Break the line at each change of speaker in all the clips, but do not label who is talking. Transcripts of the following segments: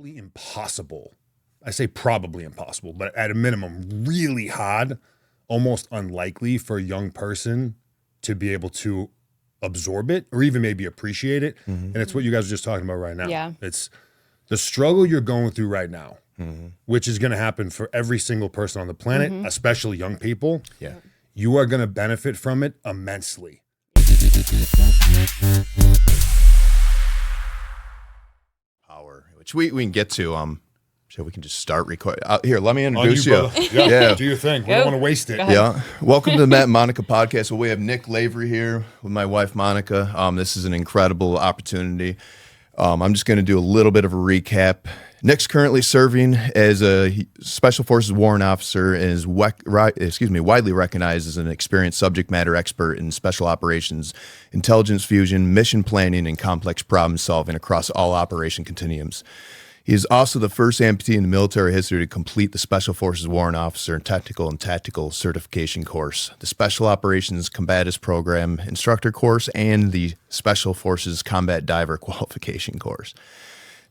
probably impossible. I say probably impossible, but at a minimum, really hard, almost unlikely for a young person to be able to absorb it or even maybe appreciate it. And it's what you guys are just talking about right now.
Yeah.
It's the struggle you're going through right now, which is going to happen for every single person on the planet, especially young people.
Yeah.
You are going to benefit from it immensely.
Power, which we can get to. So we can just start recording. Here, let me introduce you.
Yeah, do your thing. We don't want to waste it.
Yeah. Welcome to the Matt and Monica podcast. Well, we have Nick Lavery here with my wife, Monica. This is an incredible opportunity. I'm just going to do a little bit of a recap. Nick's currently serving as a Special Forces warrant officer and is widely recognized as an experienced subject matter expert in special operations, intelligence fusion, mission planning, and complex problem solving across all operation continuums. He is also the first amputee in the military history to complete the Special Forces Warrant Officer Technical and Tactical Certification course, the Special Operations Combatives Program Instructor course, and the Special Forces Combat Diver Qualification course.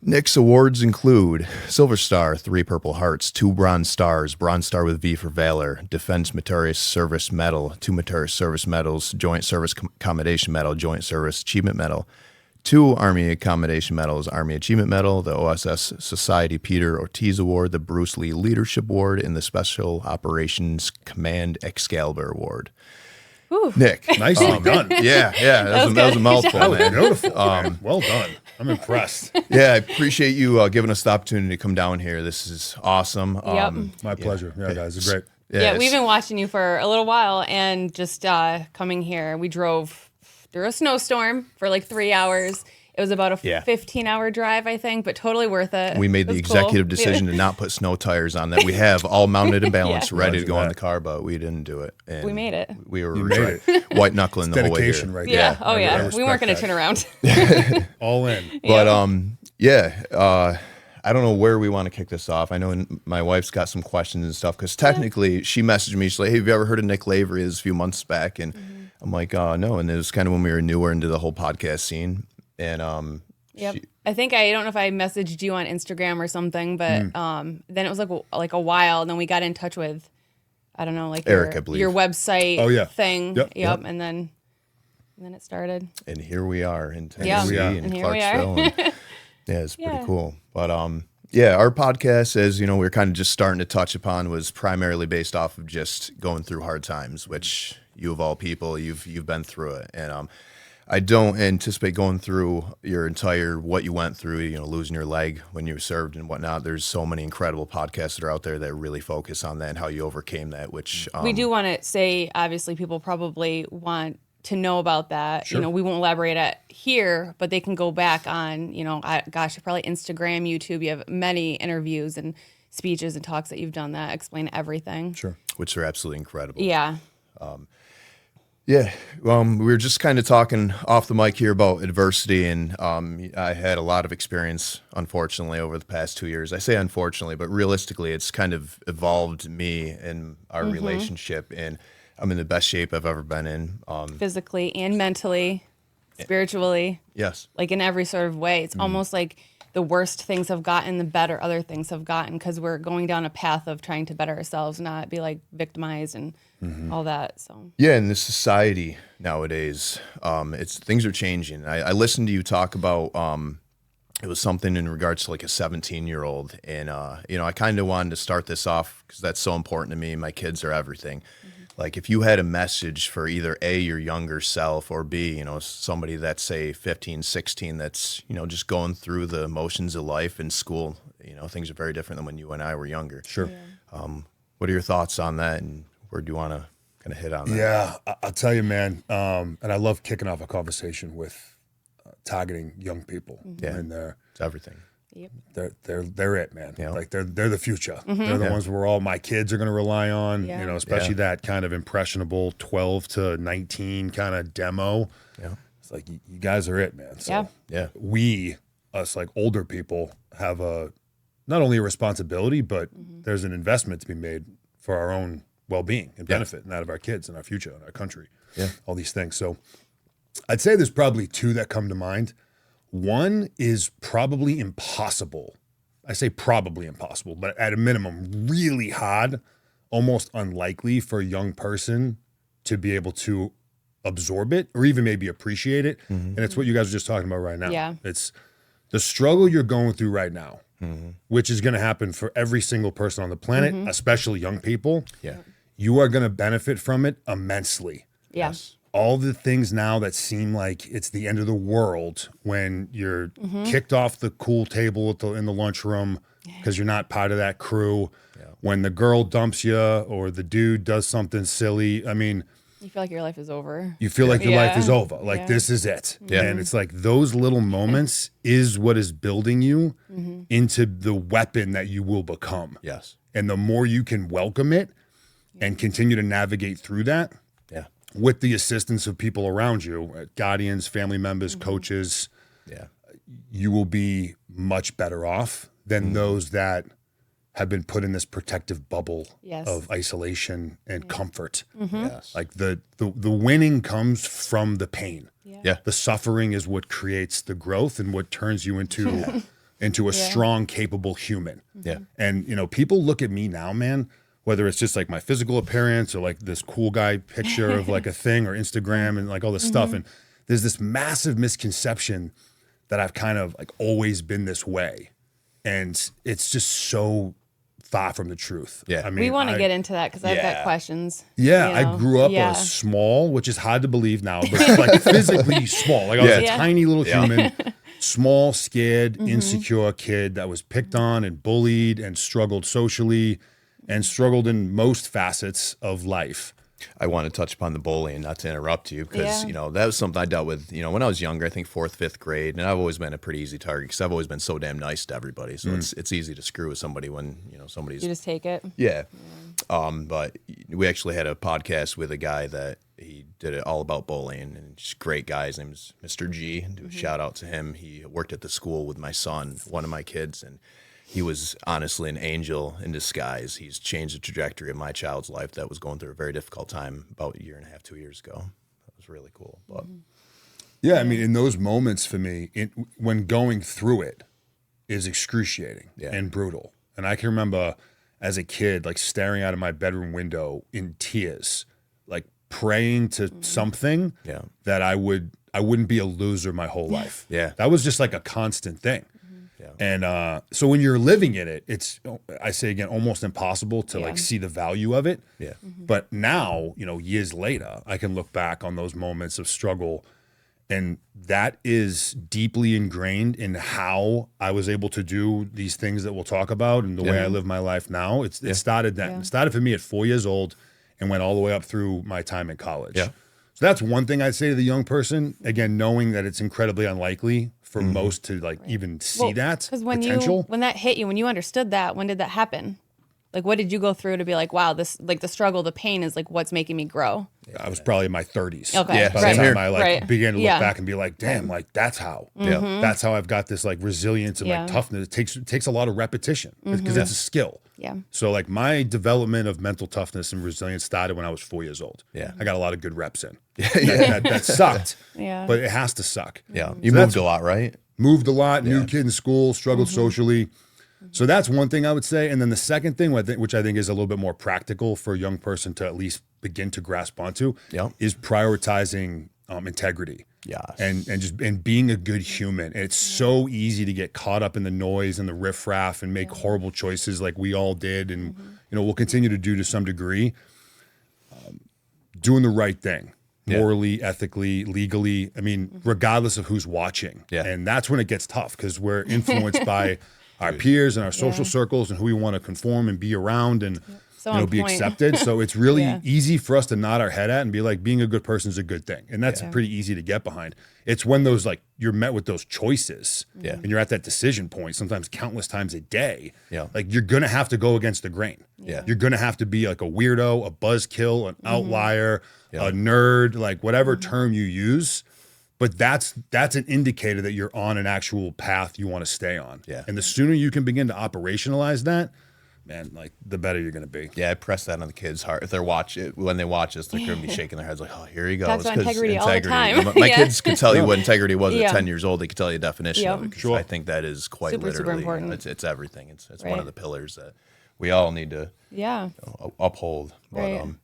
Nick's awards include Silver Star, 3 Purple Hearts, 2 Bronze Stars, Bronze Star with V for Valor, Defense Meritorious Service Medal, 2 Meritorious Service Medals, Joint Service Commendation Medal, Joint Service Achievement Medal, 2 Army Accommodation Medals, Army Achievement Medal, the OSS Society Peter Ortiz Award, the Bruce Lee Leadership Award, and the Special Operations Command Excalibur Award.
Ooh.
Nick.
Nicely done.
Yeah. That was a mouthful,
That was
man.
beautiful. Man. Well done. I'm impressed.
Yeah, I appreciate you giving us the opportunity to come down here. This is awesome.
Yep.
My pleasure. Yeah, guys, it's great.
Yeah, we've been watching you for a little while, and just coming here, we drove through a snowstorm for like 3 hours. It was about a 15-hour drive, I think, but totally worth it.
We made the executive decision to not put snow tires on that. We have all mounted and balanced, ready to go in the car, but we didn't do it. And
we made it.
We were white knuckling the whole way here.
Dedication right
Yeah.
there.
Oh, yeah.
I
We weren't going to
respect
turn around.
that. All in.
But I don't know where we want to kick this off. I know my wife's got some questions and stuff because technically she messaged me. She's like, "Hey, have you ever heard of Nick Lavery?" This was a few months back, and I'm like, "Oh no." And it was kind of when we were newer into the whole podcast scene, and
Yep. I think I don't know if I messaged you on Instagram or something, but then it was like a while, and then we got in touch with, I don't know, like
Eric, I believe.
your website thing.
Yep.
And then it started.
And here we are in
Yeah.
Tennessee
And
and
here we are.
Clarksville. And, yeah, it's pretty cool. But our podcast, as you know, we're kind of just starting to touch upon, was primarily based off of just going through hard times, which you of all people, you've been through it. And I don't anticipate going through your entire what you went through, losing your leg when you served and whatnot. There's so many incredible podcasts that are out there that really focus on that and how you overcame that, which
We do want to say, obviously, people probably want to know about that.
Sure.
We won't elaborate at here, but they can go back on, probably Instagram, YouTube. You have many interviews and speeches and talks that you've done that explain everything.
Sure.
which are absolutely incredible.
Yeah.
We were just kind of talking off the mic here about adversity, and I had a lot of experience, unfortunately, over the past 2 years. I say unfortunately, but realistically, it's kind of evolved me and our relationship, and I'm in the best shape I've ever been in.
Physically and mentally, spiritually,
Yes.
like in every sort of way. It's almost like the worst things have gotten, the better other things have gotten, because we're going down a path of trying to better ourselves, not be like victimized and all that. So
Yeah, in this society nowadays, things are changing. I listened to you talk about it was something in regards to like a 17-year-old, and I kind of wanted to start this off because that's so important to me. My kids are everything. Like if you had a message for either A, your younger self, or B, somebody that's say 15, 16, that's, just going through the motions of life in school, things are very different than when you and I were younger.
Sure.
yeah.
What are your thoughts on that, and where do you want to kind of hit on that?
Yeah, I'll tell you, man. And I love kicking off a conversation with targeting young people.
Yeah.
And
It's everything.
Yep.
they're it, man.
Yeah.
Like they're the future. They're the ones where all my kids are going to rely on.
Yeah.
Especially that kind of impressionable 12 to 19 kind of demo.
Yeah.
It's like you guys are it, man. So
Yeah.
we, us like older people, have not only a responsibility, but there's an investment to be made for our own well-being and benefit, and that of our kids and our future and our country.
Yeah.
All these things. So I'd say there's probably two that come to mind. One is probably impossible I say probably impossible, but at a minimum, really hard, almost unlikely for a young person to be able to absorb it or even maybe appreciate it. And it's what you guys are just talking about right now.
Yeah.
It's the struggle you're going through right now, which is going to happen for every single person on the planet, especially young people.
Yeah.
You are going to benefit from it immensely.
Yeah.
Yes.
All the things now that seem like it's the end of the world when you're kicked off the cool table in the lunchroom because you're not part of that crew. Yeah. When the girl dumps you or the dude does something silly. I mean,
You feel like your life is over.
you feel like your life is
Yeah.
over. Like this is it.
Yeah.
And it's like those little moments is what is building you into the weapon that you will become.
Yes.
And the more you can welcome it and continue to navigate through that,
Yeah.
with the assistance of people around you, guardians, family members, coaches,
Yeah.
you will be much better off than those that have been put in this protective bubble
Yes.
of isolation and comfort.
Yes.
Like the winning comes from the pain.
Yeah.
The suffering is what creates the growth and what turns you into a strong, capable human.
Yeah.
And people look at me now, man, whether it's just like my physical appearance or like this cool guy picture of like a thing or Instagram and like all this stuff. And there's this massive misconception that I've kind of like always been this way. And it's just so far from the truth.
Yeah.
I mean,
We want to get into that because I've got
Yeah.
questions.
yeah,
you
I
know?
grew up
Yeah.
small, which is hard to believe now, but like physically small. Like I was a
Yeah.
tiny little human, small, scared, insecure kid that was picked on and bullied and struggled socially and struggled in most facets of life.
I want to touch upon the bullying, not to interrupt you, because
Yeah.
that was something I dealt with. When I was younger, I think 4th, 5th grade, and I've always been a pretty easy target because I've always been so damn nice to everybody. So it's easy to screw with somebody when somebody's
You just take it.
yeah. But we actually had a podcast with a guy that he did it all about bullying, and just great guy. His name is Mr. G. Do a shout out to him. He worked at the school with my son, one of my kids, and he was honestly an angel in disguise. He's changed the trajectory of my child's life that was going through a very difficult time about 1.5, 2 years ago. That was really cool. But
Yeah, I mean, in those moments for me, when going through it is excruciating and brutal. And I can remember as a kid, like staring out of my bedroom window in tears, like praying to something that I wouldn't be a loser my whole life.
Yeah.
That was just like a constant thing.
Yeah.
And so when you're living in it, it's, I say again, almost impossible to like see the value of it.
Yeah.
But now, years later, I can look back on those moments of struggle, and that is deeply ingrained in how I was able to do these things that we'll talk about and the way I live my life now. It started then. It started for me at 4 years old and went all the way up through my time in college.
Yeah.
So that's one thing I'd say to the young person. Again, knowing that it's incredibly unlikely for most to like even see that
Because
potential.
when that hit you, when you understood that, when did that happen? Like, what did you go through to be like, wow, this, like the struggle, the pain is like what's making me grow?
I was probably in my 30s.
Okay.
Yeah,
By
same
the
here.
time I began to look back and be like, damn, like that's how.
Yeah.
That's how I've got this like resilience and like toughness. It takes a lot of repetition because it's a skill.
Yeah.
So like my development of mental toughness and resilience started when I was 4 years old.
Yeah.
I got a lot of good reps in. That sucked.
Yeah.
But it has to suck.
Yeah. You
So
moved
that's-
a lot, right?
Moved a lot, new kid in school, struggled socially. So that's one thing I would say. And then the second thing, which I think is a little bit more practical for a young person to at least begin to grasp onto, is prioritizing integrity.
Yes.
And being a good human. And it's so easy to get caught up in the noise and the riffraff and make horrible choices like we all did, and we'll continue to do to some degree. Doing the right thing. Morally, ethically, legally, I mean, regardless of who's watching.
Yeah.
And that's when it gets tough because we're influenced by our peers and our social circles and who we want to conform and be around and
So on
be
point.
accepted. So it's really
Yeah.
easy for us to nod our head at and be like, being a good person is a good thing. And that's pretty easy to get behind. It's when those like you're met with those choices and you're at that decision point, sometimes countless times a day.
Yeah.
Like you're gonna have to go against the grain.
Yeah.
You're gonna have to be like a weirdo, a buzzkill, an outlier, a nerd, like whatever term you use. But that's an indicator that you're on an actual path you want to stay on.
Yeah.
And the sooner you can begin to operationalize that, man, like the better you're going to be.
Yeah, I press that on the kids' heart. If they're when they watch us, they're going to be shaking their heads like, "Oh, here he goes."
Talks about integrity all the time.
My kids could tell you what integrity was
Yeah.
at 10 years old. They could tell you a definition of it. 'Cause
Sure.
I think that is quite
Super
literally
important.
It's everything. It's
Right.
one of the pillars that we all need to uphold. But,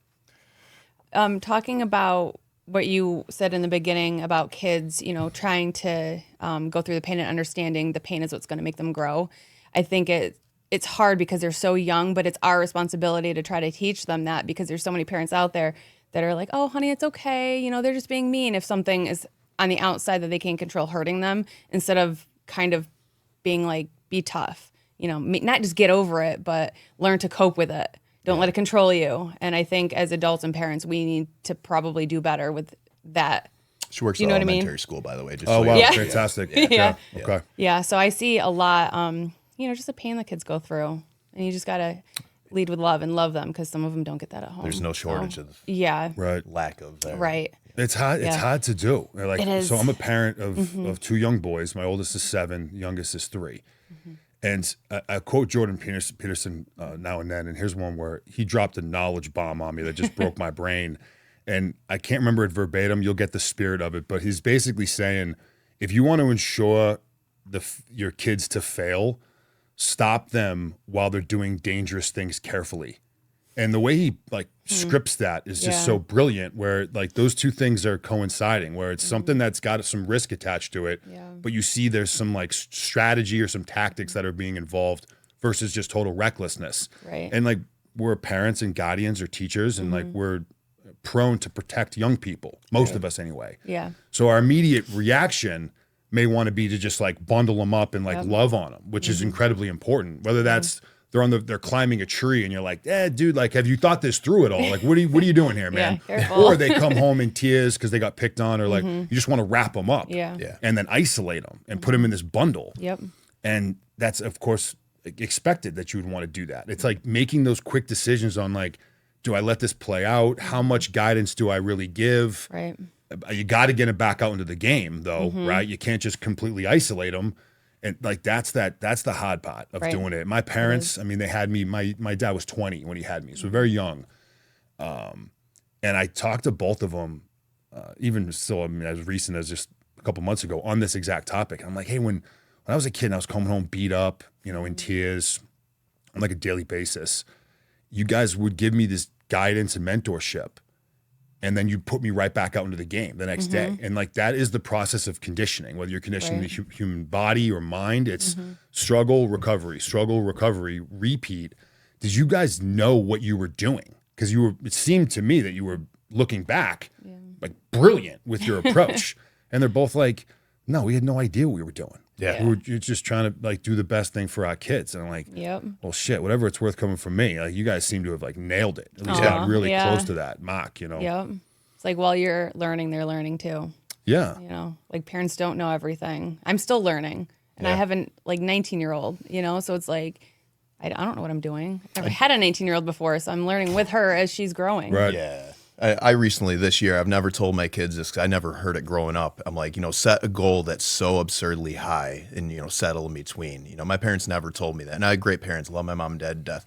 Right. Talking about what you said in the beginning about kids, you know, trying to go through the pain and understanding the pain is what's going to make them grow. I think it's hard because they're so young, but it's our responsibility to try to teach them that, because there's so many parents out there that are like, oh, honey, it's okay. You know, they're just being mean. If something is on the outside that they can't control hurting them, instead of kind of being like, be tough, you know, not just get over it, but learn to cope with it. Don't let it control you. And I think as adults and parents, we need to probably do better with that.
she works
You
at
know what I mean?
elementary school, by the way. Just
Oh,
so you
wow.
know.
Yeah.
Fantastic.
Yeah.
Okay.
Yeah. So I see a lot, you know, just the pain that kids go through. And you just got to lead with love and love them, because some of them don't get that at home.
There's no shortage of
Right.
lack of that.
Right.
It's hard. It's hard to do. Like,
It is.
so I'm a parent of two young boys. My oldest is 7, youngest is 3. And I quote Jordan Peterson now and then. And here's one where he dropped a knowledge bomb on me that just broke my brain. And I can't remember it verbatim. You'll get the spirit of it. But he's basically saying, if you want to ensure your kids to fail, stop them while they're doing dangerous things carefully. And the way he scripts that is just so brilliant, where like those two things are coinciding, where it's something that's got some risk attached to it, but you see there's some like strategy or some tactics that are being involved versus just total recklessness.
Right.
And like we're parents and guardians or teachers, and like we're prone to protect young people, most of us anyway.
Yeah.
So our immediate reaction may want to be to just like bundle them up and like love on them, which is incredibly important. Whether that's they're climbing a tree and you're like, dude, like, have you thought this through at all? Like, what are you doing here, man?
Yeah, careful.
Or they come home in tears because they got picked on, or like you just want to wrap them up,
Yeah.
and then isolate them and put them in this bundle.
Yep.
And that's of course expected that you would want to do that. It's like making those quick decisions on like, do I let this play out? How much guidance do I really give?
Right.
You got to get it back out into the game, though, right? You can't just completely isolate them, and like that's the hard part of
Right.
doing it. My parents, I mean, they had me. My dad was 20 when he had me, so very young. And I talked to both of them, even still, I mean, as recent as just a couple months ago, on this exact topic. I'm like, hey, when I was a kid, and I was coming home beat up, you know, in tears, on like a daily basis, you guys would give me this guidance and mentorship. And then you put me right back out into the game the next day. And like, that is the process of conditioning, whether you're conditioning the human body or mind. It's struggle, recovery, repeat. Did you guys know what you were doing? Because it seemed to me that you were looking back, like brilliant with your approach. And they're both like, no, we had no idea what we were doing.
Yeah.
We were just trying to like do the best thing for our kids. And I'm like,
Yep.
well, shit, whatever it's worth coming from me. Like, you guys seem to have like nailed it. At least got really close to that mark, you know?
Yep. It's like while you're learning, they're learning too.
Yeah.
You know, like parents don't know everything. I'm still learning, and I have a like 19-year-old, you know, so it's like, I don't know what I'm doing. I've never had a 19-year-old before, so I'm learning with her as she's growing.
Right.
Yeah. I recently this year, I've never told my kids this because I never heard it growing up. I'm like, you know, set a goal that's so absurdly high and, you know, settle in between. You know, my parents never told me that. And I had great parents, love my mom and dad to death.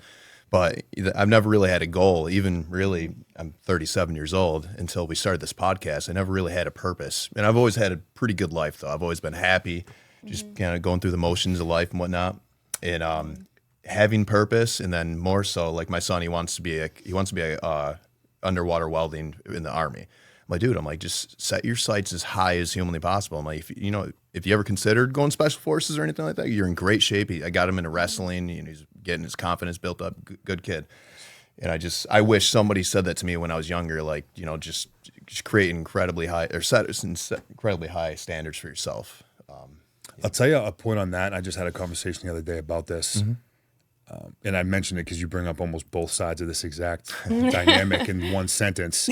But I've never really had a goal, even really, I'm 37 years old, until we started this podcast. I never really had a purpose. And I've always had a pretty good life, though. I've always been happy, just kind of going through the motions of life and whatnot. And having purpose, and then more so, like my son, he wants to be a underwater welding in the Army. I'm like, dude, just set your sights as high as humanly possible. I'm like, if you ever considered going special forces or anything like that, you're in great shape. I got him into wrestling. You know, he's getting his confidence built up. Good kid. And I wish somebody said that to me when I was younger. Like, you know, just create incredibly high or set incredibly high standards for yourself.
I'll tell you a point on that. I just had a conversation the other day about this. And I mentioned it because you bring up almost both sides of this exact dynamic in one sentence.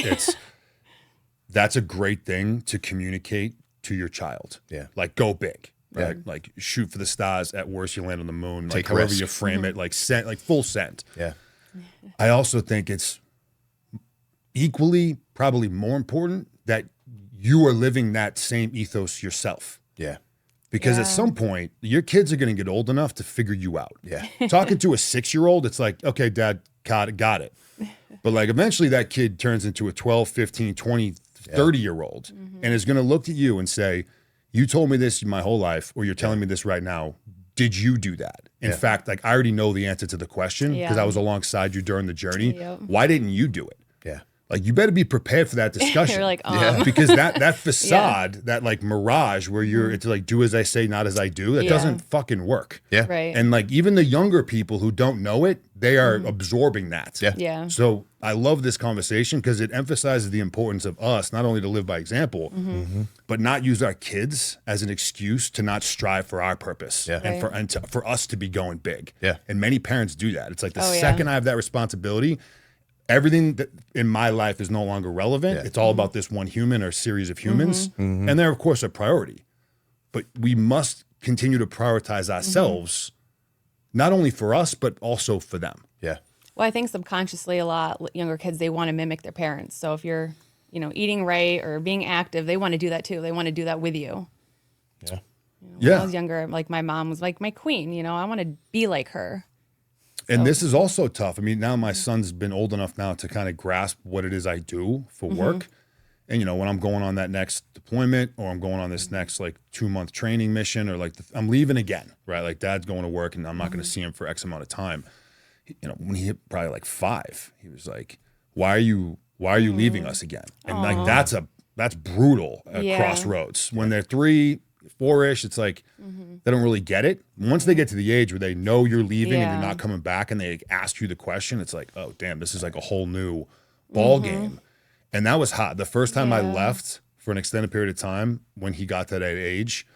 That's a great thing to communicate to your child.
Yeah.
Like, go big, right? Like, shoot for the stars. At worst, you land on the moon. Like,
Take
however
risk.
you frame it, like full send.
Yeah.
I also think it's equally, probably more important that you are living that same ethos yourself.
Yeah.
Because
Yeah.
at some point, your kids are going to get old enough to figure you out.
Yeah.
Talking to a 6-year-old, it's like, okay, dad, got it. But like eventually that kid turns into a 12, 15, 20, 30-year-old and is going to look at you and say, you told me this my whole life, or you're telling me this right now. Did you do that? In fact, like I already know the answer to the question because I was alongside you during the journey.
Yep.
Why didn't you do it?
Yeah.
Like you better be prepared for that discussion.
You're like,
because that facade, that like mirage where it's like do as I say, not as I do, that doesn't fucking work.
Yeah.
right.
And like even the younger people who don't know it, they are absorbing that.
Yeah.
Yeah.
So I love this conversation because it emphasizes the importance of us not only to live by example, but not use our kids as an excuse to not strive for our purpose
Yeah.
and for us to be going big.
Yeah.
And many parents do that. It's like the
Oh, yeah.
second I have that responsibility, everything that in my life is no longer relevant.
Yeah.
It's all about this one human or series of humans. And they're, of course, a priority. But we must continue to prioritize ourselves, not only for us, but also for them.
Yeah.
Well, I think subconsciously a lot younger kids, they want to mimic their parents. So if you're, eating right or being active, they want to do that too. They want to do that with you.
Yeah.
When I was younger, like my mom was like my queen, I want to be like her.
And this is also tough. I mean, now my son's been old enough now to kind of grasp what it is I do for work. And, when I'm going on that next deployment or I'm going on this next like 2-month training mission or like I'm leaving again, right? Like dad's going to work and I'm not going to see him for X amount of time. When he hit probably like 5, he was like, why are you leaving us again? And like, that's brutal at crossroads. When they're 3, 4-ish, it's like, they don't really get it. Once they get to the age where they know you're leaving and you're not coming back and they ask you the question, it's like, oh, damn, this is like a whole new ball game. And that was hot. The first time I left for an extended period of time when he got to that age,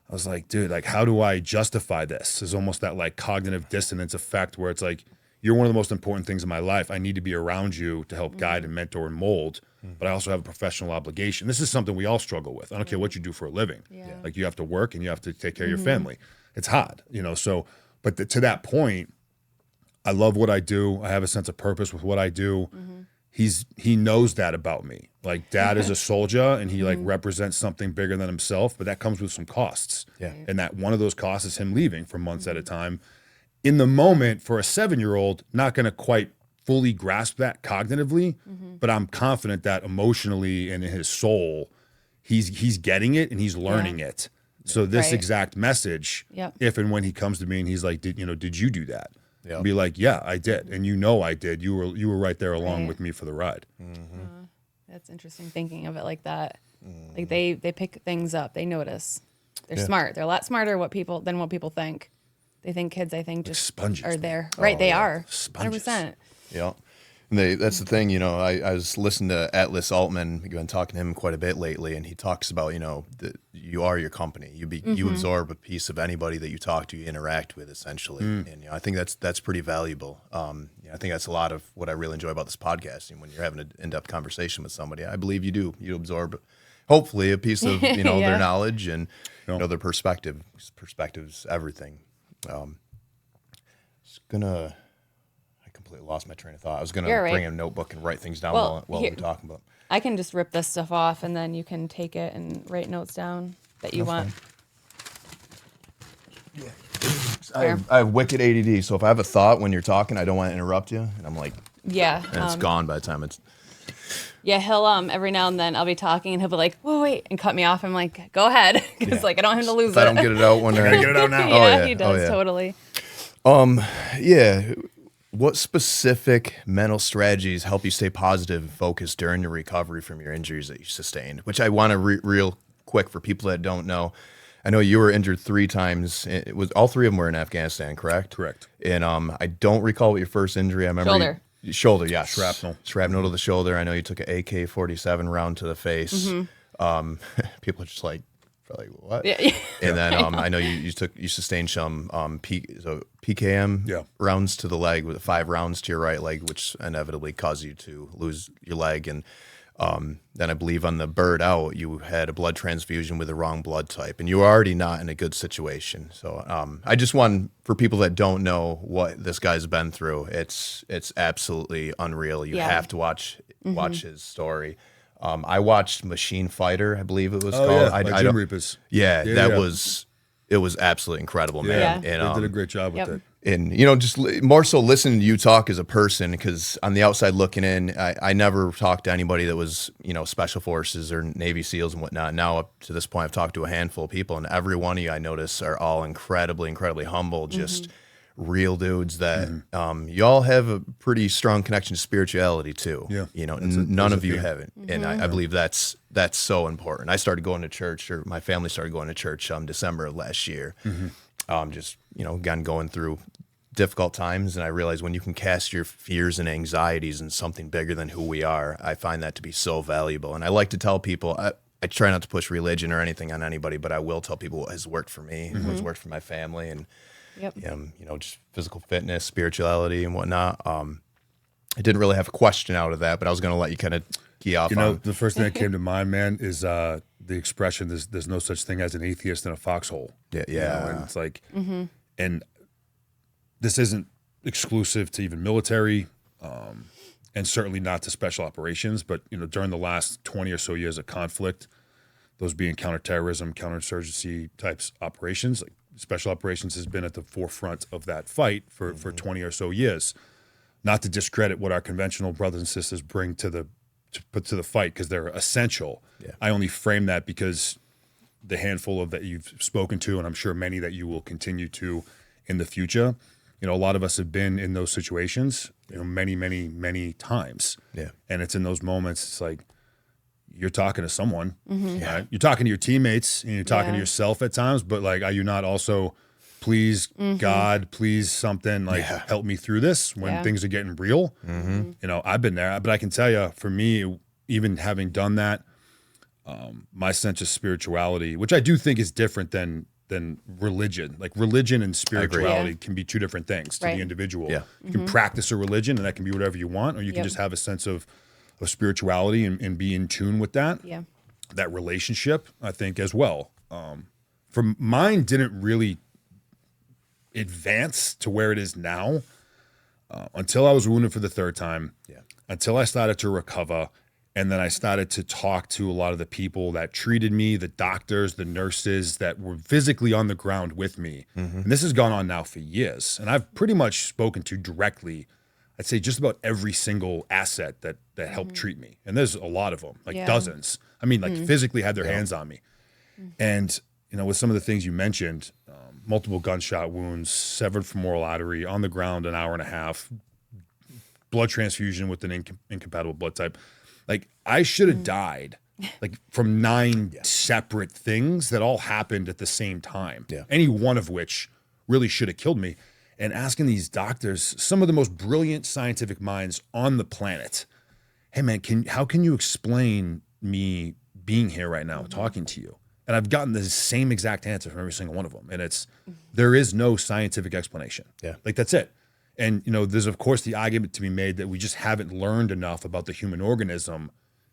I was like, dude, like, how do I justify this? There's almost that like cognitive dissonance effect where it's like, you're one of the most important things in my life. I need to be around you to help guide and mentor and mold, but I also have a professional obligation. This is something we all struggle with. I don't care what you do for a living. Like you have to work and you have to take care of your family. It's hard, so, but to that point, I love what I do. I have a sense of purpose with what I do. He knows that about me. Like dad is a soldier and he like represents something bigger than himself, but that comes with some costs.
Yeah.
And that one of those costs is him leaving for months at a time. In the moment, for a 7-year-old, not going to quite fully grasp that cognitively, but I'm confident that emotionally and in his soul, he's getting it and he's learning it. So this
Right.
exact message, if and when he comes to me and he's like, did you do that?
Yeah.
Be like, yeah, I did, and I did. You were right there along with me for the ride.
That's interesting thinking of it like that. Like they pick things up. They notice. They're smart. They're a lot smarter than what people think. They think kids, I think, just
sponges,
are
man.
there. Right, they are.
Sponges.
100%.
Yeah. And that's the thing, I was listening to Atlas Altman, I've been talking to him quite a bit lately, and he talks about, that you are your company. You absorb a piece of anybody that you talk to, you interact with, essentially. And I think that's pretty valuable. I think that's a lot of what I really enjoy about this podcast. And when you're having an in-depth conversation with somebody, I believe you do. You absorb, hopefully, a piece of their knowledge and their perspective. Perspective's everything. I completely lost my train of thought. I was going to bring a notebook and write things down while we were talking about.
I can just rip this stuff off and then you can take it and write notes down that you want.
I have wicked ADD, so if I have a thought when you're talking, I don't want to interrupt you, and I'm like,
Yeah.
and it's gone by the time it's.
Yeah, he'll every now and then I'll be talking and he'll be like, "Whoa, wait," and cut me off. I'm like, "Go ahead," because like I don't want him to lose
If I don't get it out when
I gotta get it out now.
Yeah, he does totally.
Yeah. What specific mental strategies help you stay positive and focused during your recovery from your injuries that you sustained? Which I want to real quick for people that don't know. I know you were injured 3 times. It was all 3 of them were in Afghanistan, correct?
Correct.
And I don't recall what your first injury. I remember
Shoulder.
Shoulder, yes.
Shrapnel
To the shoulder. I know you took an AK-47 round to the face. People are just like what?
Yeah.
And then I know you sustained some PKM rounds to the leg with 5 rounds to your right leg, which inevitably caused you to lose your leg. And then I believe on the bird out, you had a blood transfusion with the wrong blood type, and you were already not in a good situation. So I just want, for people that don't know what this guy's been through, it's absolutely unreal. You have to watch his story. I watched Machine Fighter, I believe it was called.
Jim Reapers.
That was it was absolutely incredible,
Yeah,
man.
they
And
did a great job with
Yep.
it.
and just more so listening to you talk as a person, because on the outside looking in, I never talked to anybody that was special forces or Navy SEALs and whatnot. Now up to this point, I've talked to a handful of people, and every one of you I notice are all incredibly humble, just real dudes that you all have a pretty strong connection to spirituality too.
Yeah,
None of you
theme.
haven't, and I believe that's so important. I started going to church, or my family started going to church December of last year. Just again, going through difficult times, and I realized when you can cast your fears and anxieties in something bigger than who we are, I find that to be so valuable. And I like to tell people, I try not to push religion or anything on anybody, but I will tell people what has worked for me and what's worked for my family, and just physical fitness, spirituality, and whatnot. I didn't really have a question out of that, but I was going to let you kind of key off on.
The first thing that came to mind, man, is the expression, there's no such thing as an atheist in a foxhole.
Yeah.
And it's like, and this isn't exclusive to even military, and certainly not to special operations, but during the last 20 or so years of conflict, those being counterterrorism, counterinsurgency types operations, like special operations has been at the forefront of that fight for 20 or so years. Not to discredit what our conventional brothers and sisters bring to the fight, because they're essential.
Yeah.
I only frame that because the handful of that you've spoken to, and I'm sure many that you will continue to in the future, a lot of us have been in those situations, many, many, many times.
Yeah.
And it's in those moments, it's like, you're talking to someone, right? You're talking to your teammates, and you're talking to yourself at times, but like, are you not also, please God, please something, like help me through this when things are getting real? I've been there, but I can tell you, for me, even having done that, my sense of spirituality, which I do think is different than religion. Like, religion and spirituality can be two different things to the individual.
Yeah.
You can practice a religion, and that can be whatever you want, or you can just have a sense of spirituality and be in tune with that. That relationship, I think, as well. For mine didn't really advance to where it is now until I was wounded for the third time, until I started to recover. And then I started to talk to a lot of the people that treated me, the doctors, the nurses that were physically on the ground with me. And this has gone on now for years. And I've pretty much spoken to directly, I'd say, just about every single asset that helped treat me. And there's a lot of them, like dozens. I mean, like physically had their hands on me. And, with some of the things you mentioned, multiple gunshot wounds, severed femoral artery, on the ground an hour and a half, blood transfusion with an incompatible blood type. Like, I should have died, like, from 9 separate things that all happened at the same time. Any one of which really should have killed me. And asking these doctors, some of the most brilliant scientific minds on the planet, hey man, how can you explain me being here right now, talking to you? And I've gotten the same exact answer from every single one of them. And there is no scientific explanation. Like, that's it. And, there's, of course, the argument to be made that we just haven't learned enough about the human organism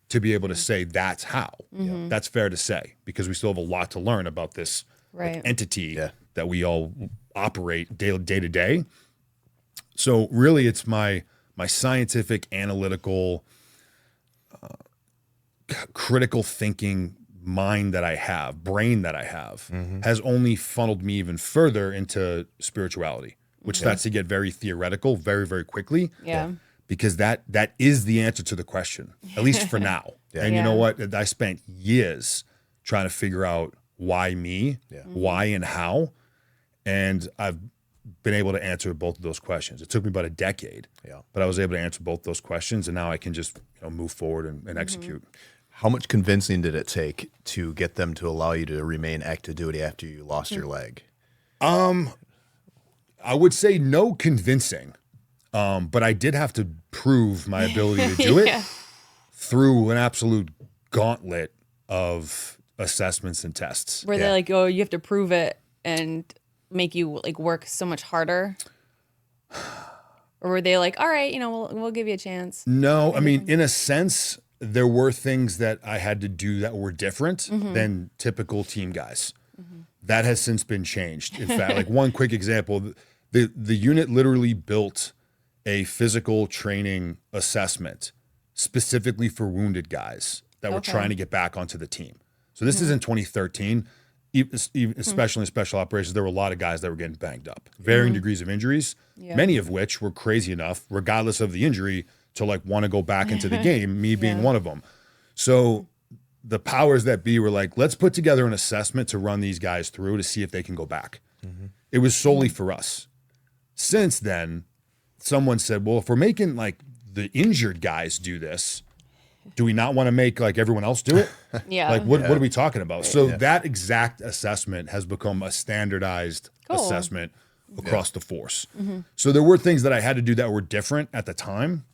to be able to say that's how. That's fair to say, because we still have a lot to learn about this entity that we all operate day to day. So really, it's my scientific, analytical, critical thinking mind that I have, brain that I have, has only funneled me even further into spirituality, which starts to get very theoretical very, very quickly. Because that is the answer to the question, at least for now. And you know what? I spent years trying to figure out why me, why and how. And I've been able to answer both of those questions. It took me about a decade, but I was able to answer both those questions. And now I can just move forward and execute.
How much convincing did it take to get them to allow you to remain active duty after you lost your leg?
I would say no convincing, but I did have to prove my ability to do it through an absolute gauntlet of assessments and tests.
Were they like, oh, you have to prove it and make you like work so much harder? Or were they like, all right, we'll give you a chance?
No, I mean, in a sense, there were things that I had to do that were different than typical team guys. That has since been changed. In fact, like, one quick example, the unit literally built a physical training assessment specifically for wounded guys that were trying to get back onto the team. So this is in 2013. especially in special operations, there were a lot of guys that were getting banged up, varying degrees of injuries,
Yeah.
many of which were crazy enough, regardless of the injury, to like want to go back into the game, me being
Yeah.
one of them. So the powers that be were like, let's put together an assessment to run these guys through to see if they can go back. It was solely for us. Since then, someone said, well, if we're making like the injured guys do this, do we not want to make like everyone else do it?
Yeah.
Like, what are we talking about? So that exact assessment has become a standardized
Cool.
assessment across the force. So there were things that I had to do that were different at the time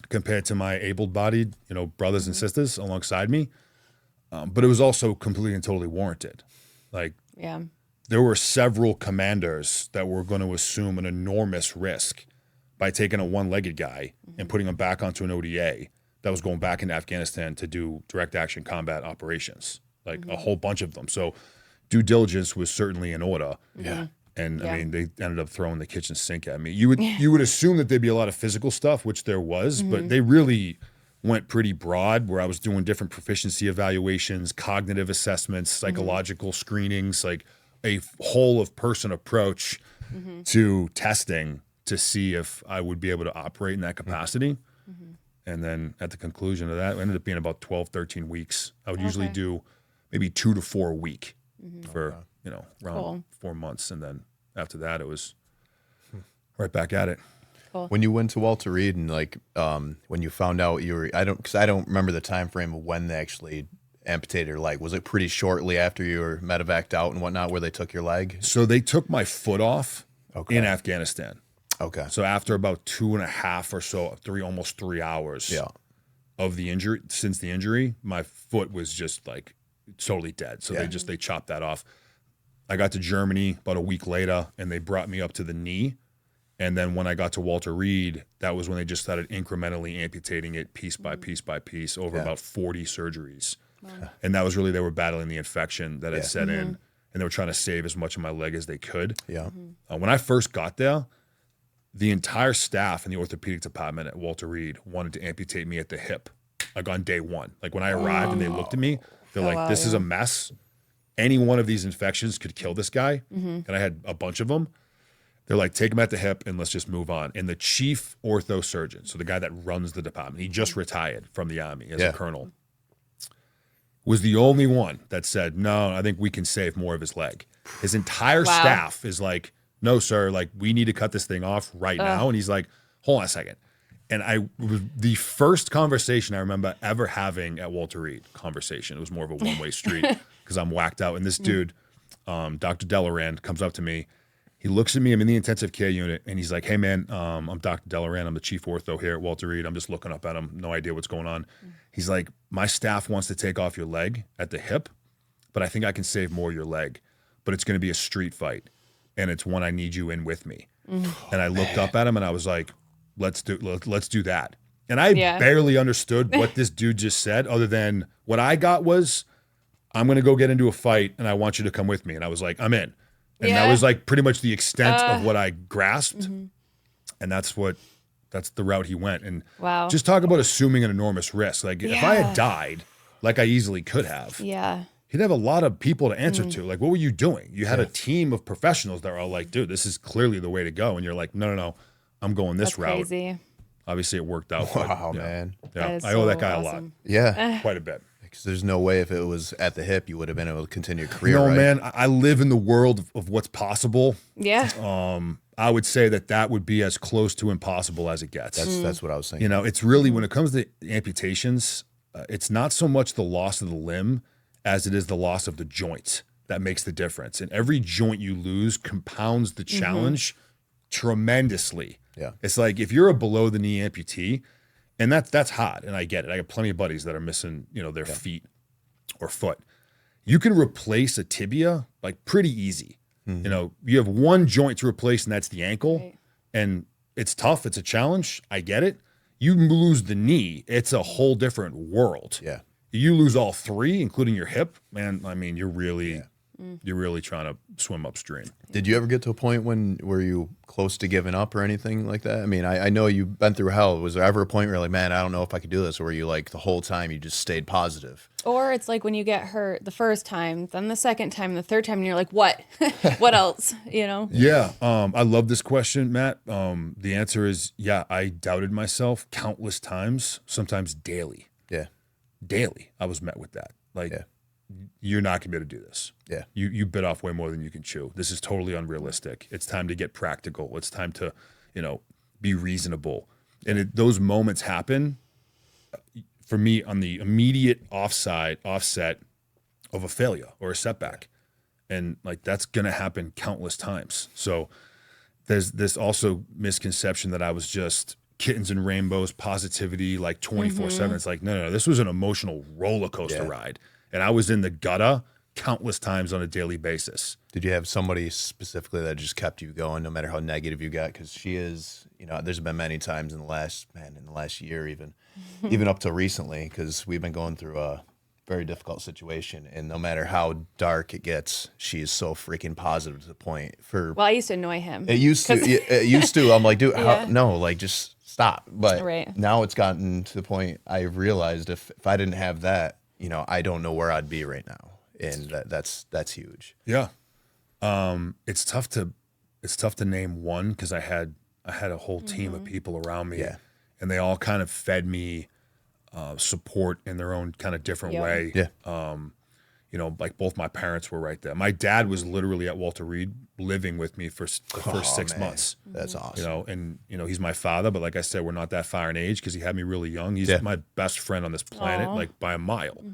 compared to my able-bodied, brothers and sisters alongside me. But it was also completely and totally warranted. Like,
Yeah.
there were several commanders that were going to assume an enormous risk by taking a one-legged guy and putting him back onto an ODA that was going back into Afghanistan to do direct action combat operations, like a whole bunch of them. So due diligence was certainly in order.
Yeah.
And
Yeah.
I mean, they ended up throwing the kitchen sink at me. You would assume that there'd be a lot of physical stuff, which there was, but they really went pretty broad, where I was doing different proficiency evaluations, cognitive assessments, psychological screenings, like a whole of person approach to testing to see if I would be able to operate in that capacity. And then at the conclusion of that, it ended up being about 12, 13 weeks. I would usually do maybe 2 to 4 a week for, around
Cool.
4 months. And then after that, it was right back at it.
When you went to Walter Reed and like when you found out because I don't remember the time frame of when they actually amputated your leg. Was it pretty shortly after you were medevaced out and whatnot where they took your leg?
So they took my foot off in Afghanistan.
Okay.
So after about 2.5 or so, almost 3 hours of the injury, since the injury, my foot was just like totally dead. So they chopped that off. I got to Germany about a week later and they brought me up to the knee. And then when I got to Walter Reed, that was when they just started incrementally amputating it piece by piece by piece over about 40 surgeries. And that was really, they were battling the infection that had set in, and they were trying to save as much of my leg as they could.
Yeah.
When I first got there, the entire staff in the orthopedic department at Walter Reed wanted to amputate me at the hip, like on day one. Like when I arrived and they looked at me, they're like, this is a mess. Any one of these infections could kill this guy. And I had a bunch of them. They're like, take him at the hip and let's just move on. And the chief ortho surgeon, so the guy that runs the department, he just retired from the Army as a colonel, was the only one that said, no, I think we can save more of his leg. His entire staff is like, no, sir, like we need to cut this thing off right now. And he's like, hold on a second. And I was the first conversation I remember ever having at Walter Reed conversation. It was more of a one-way street because I'm whacked out. And this dude, Dr. Delarand, comes up to me. He looks at me, I'm in the intensive care unit, and he's like, hey, man, I'm Dr. Delarand. I'm the chief ortho here at Walter Reed. I'm just looking up at him. No idea what's going on. He's like, my staff wants to take off your leg at the hip, but I think I can save more of your leg. But it's going to be a street fight, and it's one I need you in with me. And I looked up at him, and I was like, let's do that. And I barely understood what this dude just said, other than what I got was, I'm going to go get into a fight, and I want you to come with me. And I was like, I'm in. And that was like pretty much the extent of what I grasped. And that's the route he went. And just talk about assuming an enormous risk. Like if I had died, like I easily could have, he'd have a lot of people to answer to. Like, what were you doing? You had a team of professionals that were all like, dude, this is clearly the way to go. And you're like, no, I'm going this route.
Crazy.
Obviously it worked out.
Wow,
but,
man.
Yeah,
That
I
is
owe
so
that guy a
awesome.
lot.
Yeah.
Quite a bit.
Because there's no way if it was at the hip, you would have been able to continue your career.
No,
right?
man, I live in the world of what's possible.
Yeah.
I would say that would be as close to impossible as it gets.
That's what I was thinking.
It's really, when it comes to amputations, it's not so much the loss of the limb as it is the loss of the joint that makes the difference. And every joint you lose compounds the challenge tremendously.
Yeah.
It's like if you're a below the knee amputee, and that's hard, and I get it. I got plenty of buddies that are missing, their feet or foot. You can replace a tibia like pretty easy. You have one joint to replace, and that's the ankle.
Right.
And it's tough. It's a challenge. I get it. You lose the knee, it's a whole different world.
Yeah.
You lose all three, including your hip, man. I mean, you're really you're really trying to swim upstream.
Did you ever get to a point were you close to giving up or anything like that? I mean, I know you've been through hell. Was there ever a point where you're like, man, I don't know if I could do this? Or were you like the whole time you just stayed positive?
Or it's like when you get hurt the first time, then the second time, the third time, and you're like, what? What else? You know?
Yeah. I love this question, Matt. The answer is, yeah, I doubted myself countless times, sometimes daily.
Yeah.
Daily, I was met with that. Like,
Yeah.
you're not gonna be able to do this.
Yeah.
You bit off way more than you can chew. This is totally unrealistic. It's time to get practical. It's time to, be reasonable. And those moments happen for me on the immediate offset of a failure or a setback. And like, that's gonna happen countless times. So there's this also misconception that I was just kittens and rainbows, positivity, like 24/7. It's like, no, this was an emotional roller coaster ride. And I was in the gutter countless times on a daily basis.
Did you have somebody specifically that just kept you going no matter how negative you got? Because she is, there's been many times in the last year, even up to recently, because we've been going through a very difficult situation. And no matter how dark it gets, she is so freaking positive to the point
Well, I used to annoy him.
It used to. I'm like, dude, no, like just stop. But
Right.
now it's gotten to the point I realized if I didn't have that, I don't know where I'd be right now. And that's huge.
Yeah. It's tough to name one because I had a whole team of people around me, and they all kind of fed me support in their own kind of different way.
Yeah.
Like both my parents were right there. My dad was literally at Walter Reed living with me for the first 6 months.
That's awesome.
And he's my father, but like I said, we're not that far in age because he had me really young. He's my best friend on this planet, like by a mile.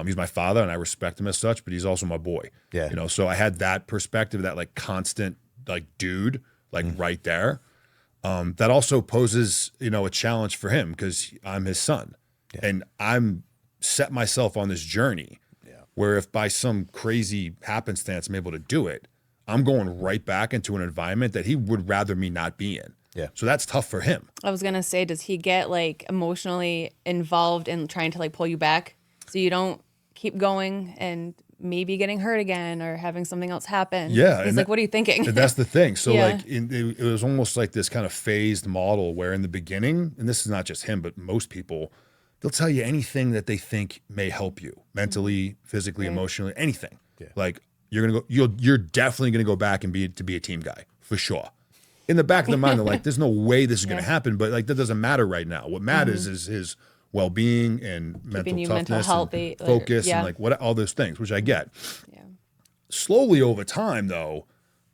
He's my father, and I respect him as such, but he's also my boy.
Yeah.
So I had that perspective, that like constant, like dude, like right there. That also poses, a challenge for him because I'm his son, and I'm set myself on this journey where if by some crazy happenstance I'm able to do it, I'm going right back into an environment that he would rather me not be in.
Yeah.
So that's tough for him.
I was going to say, does he get like emotionally involved in trying to like pull you back so you don't keep going and maybe getting hurt again or having something else happen?
Yeah.
He's like, what are you thinking?
And that's the thing. So
Yeah.
like it was almost like this kind of phased model where in the beginning, and this is not just him, but most people, they'll tell you anything that they think may help you mentally, physically, emotionally, anything. Yeah. Like you're definitely going to go back and be a team guy for sure. In the back of their mind, they're like, there's no way this is going to happen, but like that doesn't matter right now. What matters is his well-being and mental toughness, and focus, and like all those things, which I get.
Yeah.
Slowly over time, though,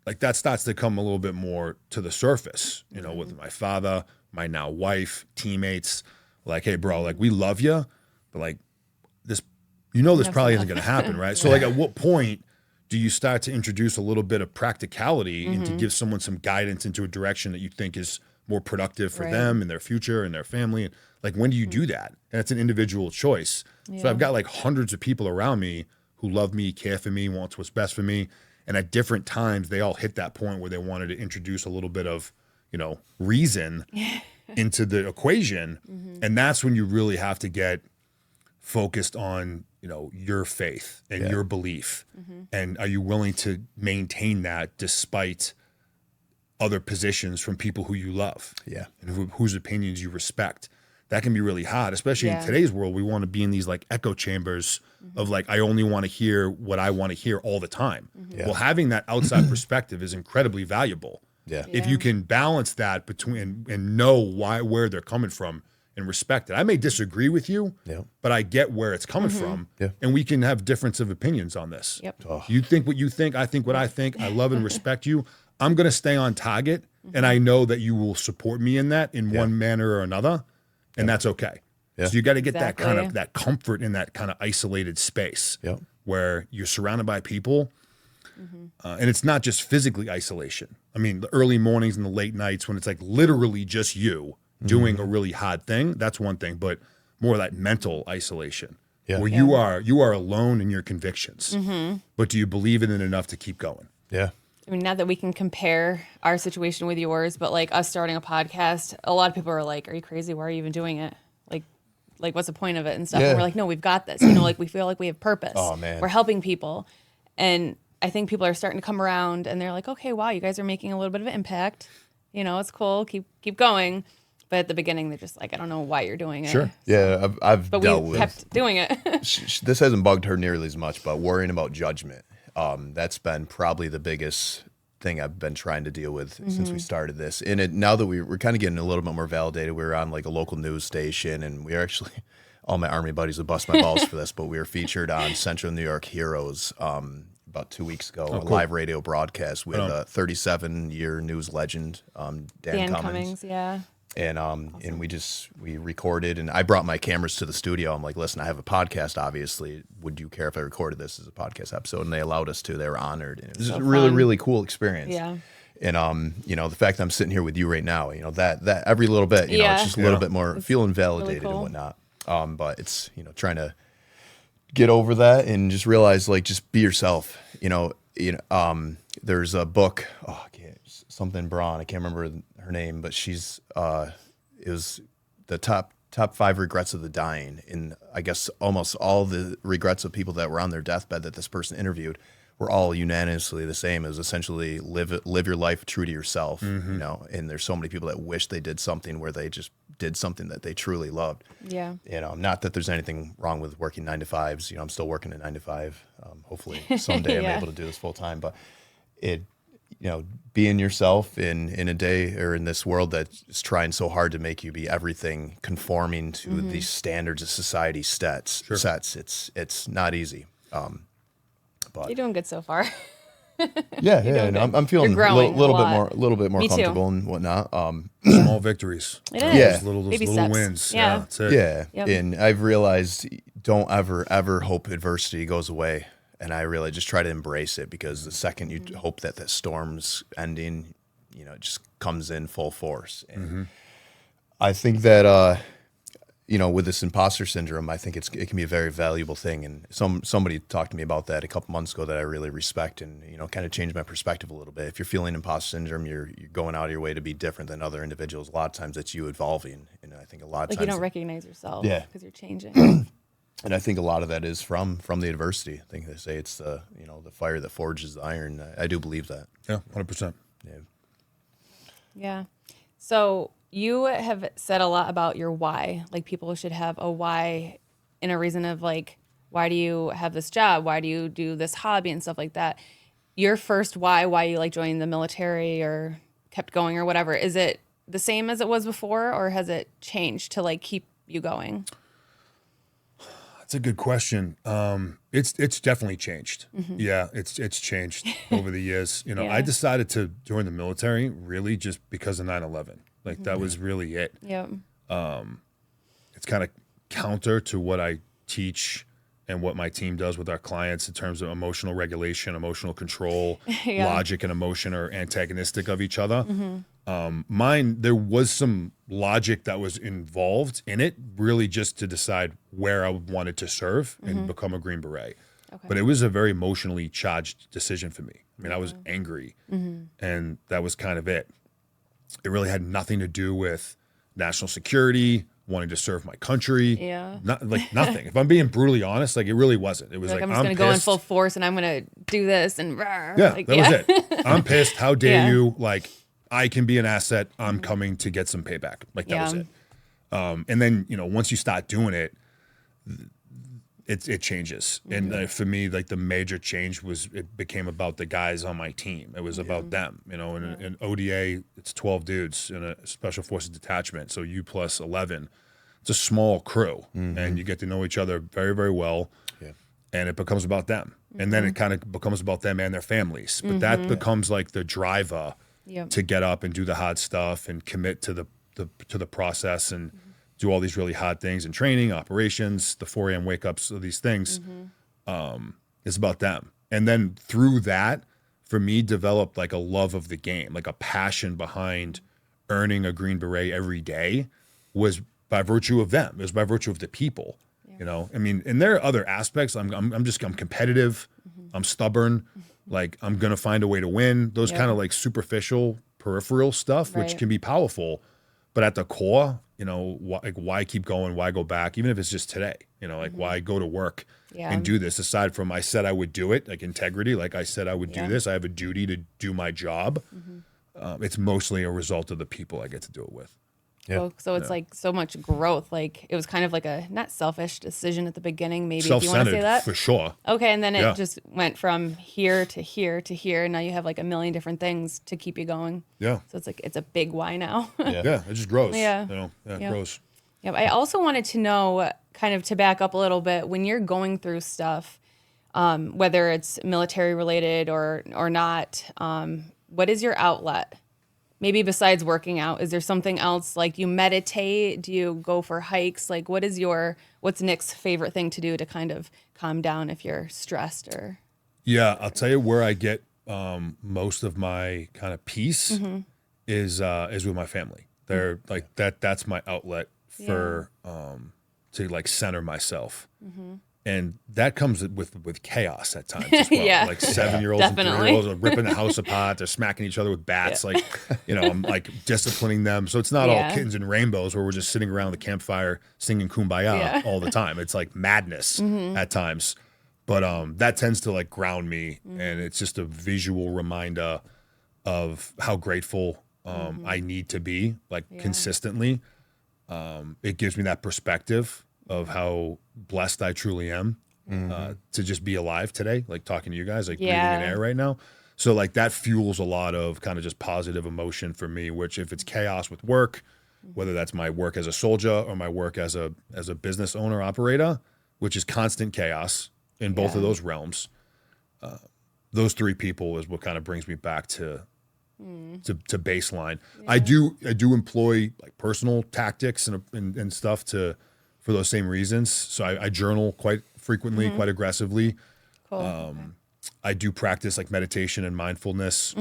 like that starts to come a little bit more to the surface. With my father, my now wife, teammates. Like, hey, bro, like we love you, but like this, this probably isn't going to happen, right? So like, at what point do you start to introduce a little bit of practicality and to give someone some guidance into a direction that you think is more productive for them and their future and their family? And like, when do you do that? And it's an individual choice. So I've got like hundreds of people around me who love me, care for me, want what's best for me. And at different times, they all hit that point where they wanted to introduce a little bit of, reason into the equation. And that's when you really have to get focused on, your faith and your belief. And are you willing to maintain that despite other positions from people who you love?
Yeah.
And whose opinions you respect? That can be really hard, especially in today's world. We want to be in these like echo chambers of like, I only want to hear what I want to hear all the time. Well, having that outside perspective is incredibly valuable. If you can balance that between and know where they're coming from and respect it. I may disagree with you, but I get where it's coming from, and we can have difference of opinions on this. You think what you think, I think what I think. I love and respect you. I'm going to stay on target, and I know that you will support me in that in one manner or another, and that's okay. So you got to get that kind of that comfort in that kind of isolated space where you're surrounded by people. And it's not just physically isolation. I mean, the early mornings and the late nights when it's like literally just you doing a really hard thing, that's one thing, but more of that mental isolation where you are alone in your convictions. But do you believe in it enough to keep going?
Yeah.
I mean, not that we can compare our situation with yours, but like us starting a podcast, a lot of people are like, are you crazy? Why are you even doing it? Like what's the point of it and stuff? And we're like, no, we've got this. Like we feel like we have purpose.
Oh, man.
We're helping people. And I think people are starting to come around and they're like, okay, wow, you guys are making a little bit of an impact. You know, it's cool. Keep going. But at the beginning, they're just like, I don't know why you're doing it.
Sure.
Yeah, I've
But
dealt
we
with.
kept doing it.
This hasn't bugged her nearly as much, but worrying about judgment. That's been probably the biggest thing I've been trying to deal with since we started this. And now that we're kind of getting a little bit more validated, we were on like a local news station, and we are actually, all my Army buddies would bust my balls for this, but we were featured on Central New York Heroes about 2 weeks ago, a live radio broadcast with a 37-year news legend, Dan Cummings.
Yeah.
And and we recorded, and I brought my cameras to the studio. I'm like, listen, I have a podcast, obviously. Would you care if I recorded this as a podcast episode? And they allowed us to. They were honored. And it was a really, really cool experience.
Yeah.
And you know, the fact that I'm sitting here with you right now, you know, that every little bit, you know, it's just a little bit more feeling validated
really cool.
and whatnot. But it's, you know, trying to get over that and just realize, like, just be yourself. You know, there's a book, something Braun, I can't remember her name, but she's it was the top 5 regrets of the dying, and I guess almost all the regrets of people that were on their deathbed that this person interviewed were all unanimously the same. It was essentially live your life true to yourself, you know. And there's so many people that wish they did something where they just did something that they truly loved.
Yeah.
You know, not that there's anything wrong with working 9 to 5s. You know, I'm still working a 9 to 5. Hopefully someday I'm able to do this full time, but you know, being yourself in a day or in this world that's trying so hard to make you be everything conforming to the standards of society sets. It's not easy. But
You're doing good so far.
yeah, and I'm feeling a little bit more
Me too.
comfortable and whatnot.
Small victories.
It is.
Yeah.
Those little
Baby
little
steps.
wins.
Yeah.
That's it.
Yeah,
Yep.
and I've realized don't ever hope adversity goes away. And I really just try to embrace it, because the second you hope that storm's ending, you know, it just comes in full force. And I think that, you know, with this imposter syndrome, I think it can be a very valuable thing. And somebody talked to me about that a couple months ago that I really respect, and, you know, kind of changed my perspective a little bit. If you're feeling imposter syndrome, you're going out of your way to be different than other individuals. A lot of times it's you evolving. And I think a lot of
Like
times
you don't recognize yourself because you're changing.
and I think a lot of that is from the adversity. I think they say it's the fire that forges the iron. I do believe that.
Yeah, 100%.
Yeah.
Yeah. So you have said a lot about your why. Like, people should have a why and a reason of, like, why do you have this job? Why do you do this hobby and stuff like that? Your first why you like joining the military or kept going or whatever, is it the same as it was before, or has it changed to, like, keep you going?
That's a good question. It's definitely changed. Yeah, it's changed over the years. You know,
Yeah.
I decided to join the military really just because of 9/11. Like that was really it.
Yep.
It's kind of counter to what I teach and what my team does with our clients in terms of emotional regulation, emotional control. Logic and emotion are antagonistic of each other. Mine, there was some logic that was involved in it, really just to decide where I wanted to serve and become a Green Beret.
Okay.
But it was a very emotionally charged decision for me. I mean, I was angry, and that was kind of it. It really had nothing to do with national security, wanting to serve my country.
Yeah.
Nothing. If I'm being brutally honest, like it really wasn't. It was like
I'm just going to go in full force and I'm going to do this and
Yeah,
like,
that was it. I'm pissed. How dare
Yeah.
you? Like, I can be an asset. I'm coming to get some payback. Like that was it. And then, you know, once you start doing it, it changes. And for me, like the major change was it became about the guys on my team. It was about them, you know, in ODA, it's 12 dudes in a special forces detachment. So you plus 11, it's a small crew and you get to know each other very, very well. Yeah. And it becomes about them. And then it kind of becomes about them and their families. But that becomes like the driver to get up and do the hard stuff and commit to the process and do all these really hard things in training, operations, the 4 a.m. wake ups, of these things. It's about them. And then through that, for me, developed like a love of the game, like a passion behind earning a Green Beret every day was by virtue of them. It was by virtue of the people, you know? I mean, and there are other aspects. I'm competitive. I'm stubborn. Like I'm going to find a way to win. Those kind of like superficial peripheral stuff, which can be powerful. But at the core, why keep going? Why go back? Even if it's just today, like why go to work and do this? Aside from I said I would do it, like integrity, like I said I would do this. I have a duty to do my job. It's mostly a result of the people I get to do it with.
Yeah. So it's like so much growth. Like it was kind of like a not selfish decision at the beginning, maybe. Do you want to
Self-centered,
say that?
for sure.
Okay, and then it just went from here to here to here, and now you have like a million different things to keep you going.
Yeah.
So it's like it's a big why now.
Yeah, it just grows.
Yeah.
It grows.
Yeah. I also wanted to know, kind of to back up a little bit, when you're going through stuff, whether it's military related or not, what is your outlet? Maybe besides working out, is there something else? Like, you meditate? Do you go for hikes? Like, what's Nick's favorite thing to do to kind of calm down if you're stressed or?
Yeah, I'll tell you where I get most of my kind of peace is with my family. They're like that's my outlet for to like center myself. And that comes with chaos at times as well.
Yeah.
Like 7-year-olds and
Definitely.
3-year-olds are ripping the house apart. They're smacking each other with bats. Like, I'm like disciplining them. So it's not all kittens and rainbows where we're just sitting around the campfire singing Kumbaya all the time. It's like madness at times. But that tends to like ground me. And it's just a visual reminder of how grateful I need to be, like consistently. It gives me that perspective of how blessed I truly am to just be alive today, like talking to you guys, like breathing in air right now. So like that fuels a lot of kind of just positive emotion for me, which if it's chaos with work, whether that's my work as a soldier or my work as a business owner operator, which is constant chaos in both of those realms, those three people is what kind of brings me back to baseline. I do employ like personal tactics and stuff for those same reasons. So I journal quite frequently, quite aggressively.
Cool.
I do practice like meditation and mindfulness.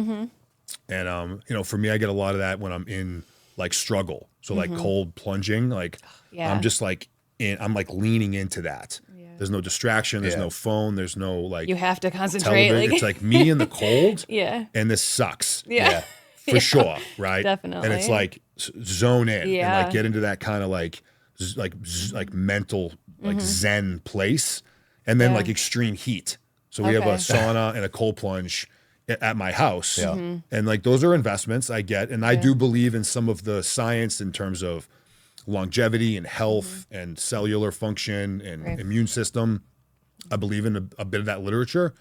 And, for me, I get a lot of that when I'm in like struggle. So like cold plunging, like I'm just like I'm like leaning into that. There's no distraction. There's no phone. There's no like,
you have to concentrate.
television. It's like me in the cold.
And
this sucks.
Yeah.
For sure. Right.
Definitely.
And it's like zone in and
Yeah.
like get into that kind of like mental, like Zen place, and then like extreme heat. So we have a sauna and a cold plunge at my house. And like, those are investments I get. And I do believe in some of the science in terms of longevity and health and cellular function and immune system. I believe in a bit of that literature.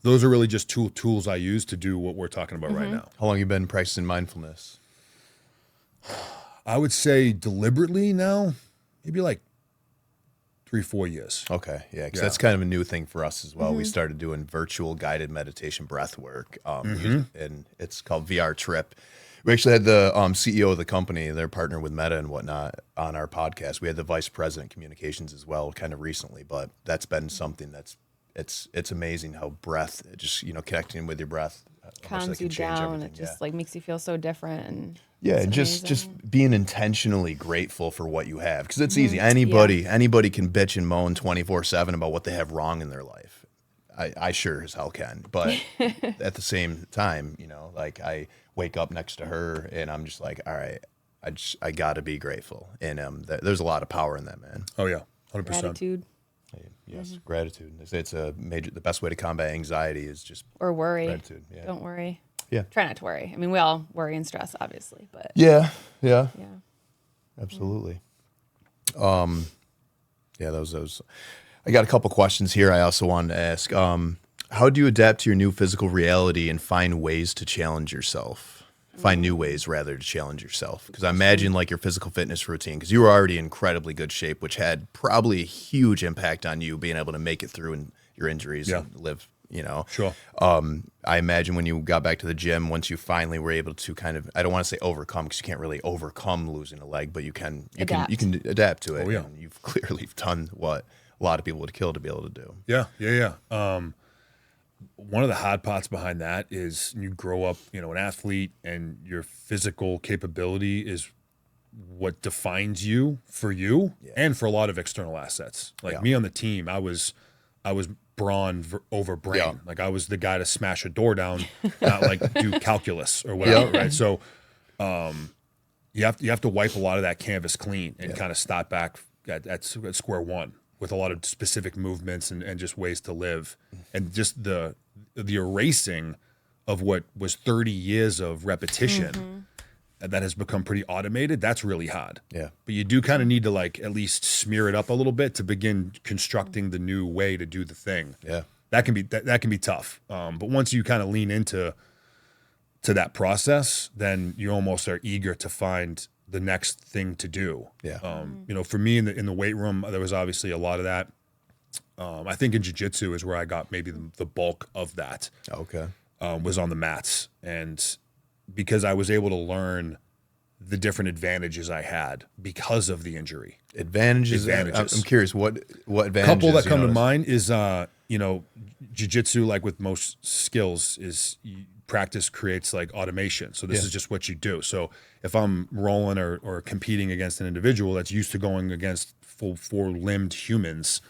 Those are really just tools I use to do what we're talking about right now.
How long have you been practicing mindfulness?
I would say deliberately now, maybe like 3-4 years.
Okay, yeah, because that's kind of a new thing for us as well. We started doing virtual guided meditation breath work, and it's called VR Trip. We actually had the CEO of the company, they're partnered with Meta and whatnot, on our podcast. We had the vice president communications as well, kind of recently, but that's been something it's amazing how breath, just connecting with your breath,
calms you down. It just like makes you feel so different. And
and just being intentionally grateful for what you have, because it's easy. Anybody can bitch and moan 24/7 about what they have wrong in their life. I sure as hell can, but at the same time, like I wake up next to her and I'm just like, all right, I gotta be grateful, and there's a lot of power in that, man.
Oh yeah, 100%.
gratitude
Yes, gratitude. They say it's the best way to combat anxiety is just
or worry.
gratitude. Yeah.
Don't worry.
Yeah.
Try not to worry. I mean, we all worry and stress, obviously, but
Yeah.
yeah.
Absolutely. Those. I got a couple questions here I also wanted to ask. How do you adapt to your new physical reality and find ways to challenge yourself? Find new ways, rather, to challenge yourself. Because I imagine like your physical fitness routine, because you were already in incredibly good shape, which had probably a huge impact on you being able to make it through your injuries and live,
Sure.
I imagine when you got back to the gym, once you finally were able to kind of, I don't want to say overcome, because you can't really overcome losing a leg, but you can adapt to it.
Oh, yeah.
And you've clearly done what a lot of people would kill to be able to do.
Yeah. One of the hard parts behind that is you grow up, an athlete, and your physical capability is what defines you and for a lot of external assets. Like me on the team, I was brawn over brain.
Yeah.
Like I was the guy to smash a door down, not like do calculus or whatever. Right. So, you have to wipe a lot of that canvas clean and kind of start back at square one with a lot of specific movements and just ways to live, and just the erasing of what was 30 years of repetition that has become pretty automated. That's really hard.
Yeah.
But you do kind of need to like at least smear it up a little bit to begin constructing the new way to do the thing.
Yeah.
That can be tough. But once you kind of lean into that process, then you almost are eager to find the next thing to do.
Yeah.
You know, for me in the weight room, there was obviously a lot of that. I think in jiu-jitsu is where I got maybe the bulk of that.
Okay.
Was on the mats, and because I was able to learn the different advantages I had because of the injury.
Advantages. I'm curious what advantages.
A couple that come to mind is you know, jiu-jitsu, like with most skills, is practice creates like automation. So this is just what you do. So if I'm rolling or competing against an individual that's used to going against full four-limbed humans,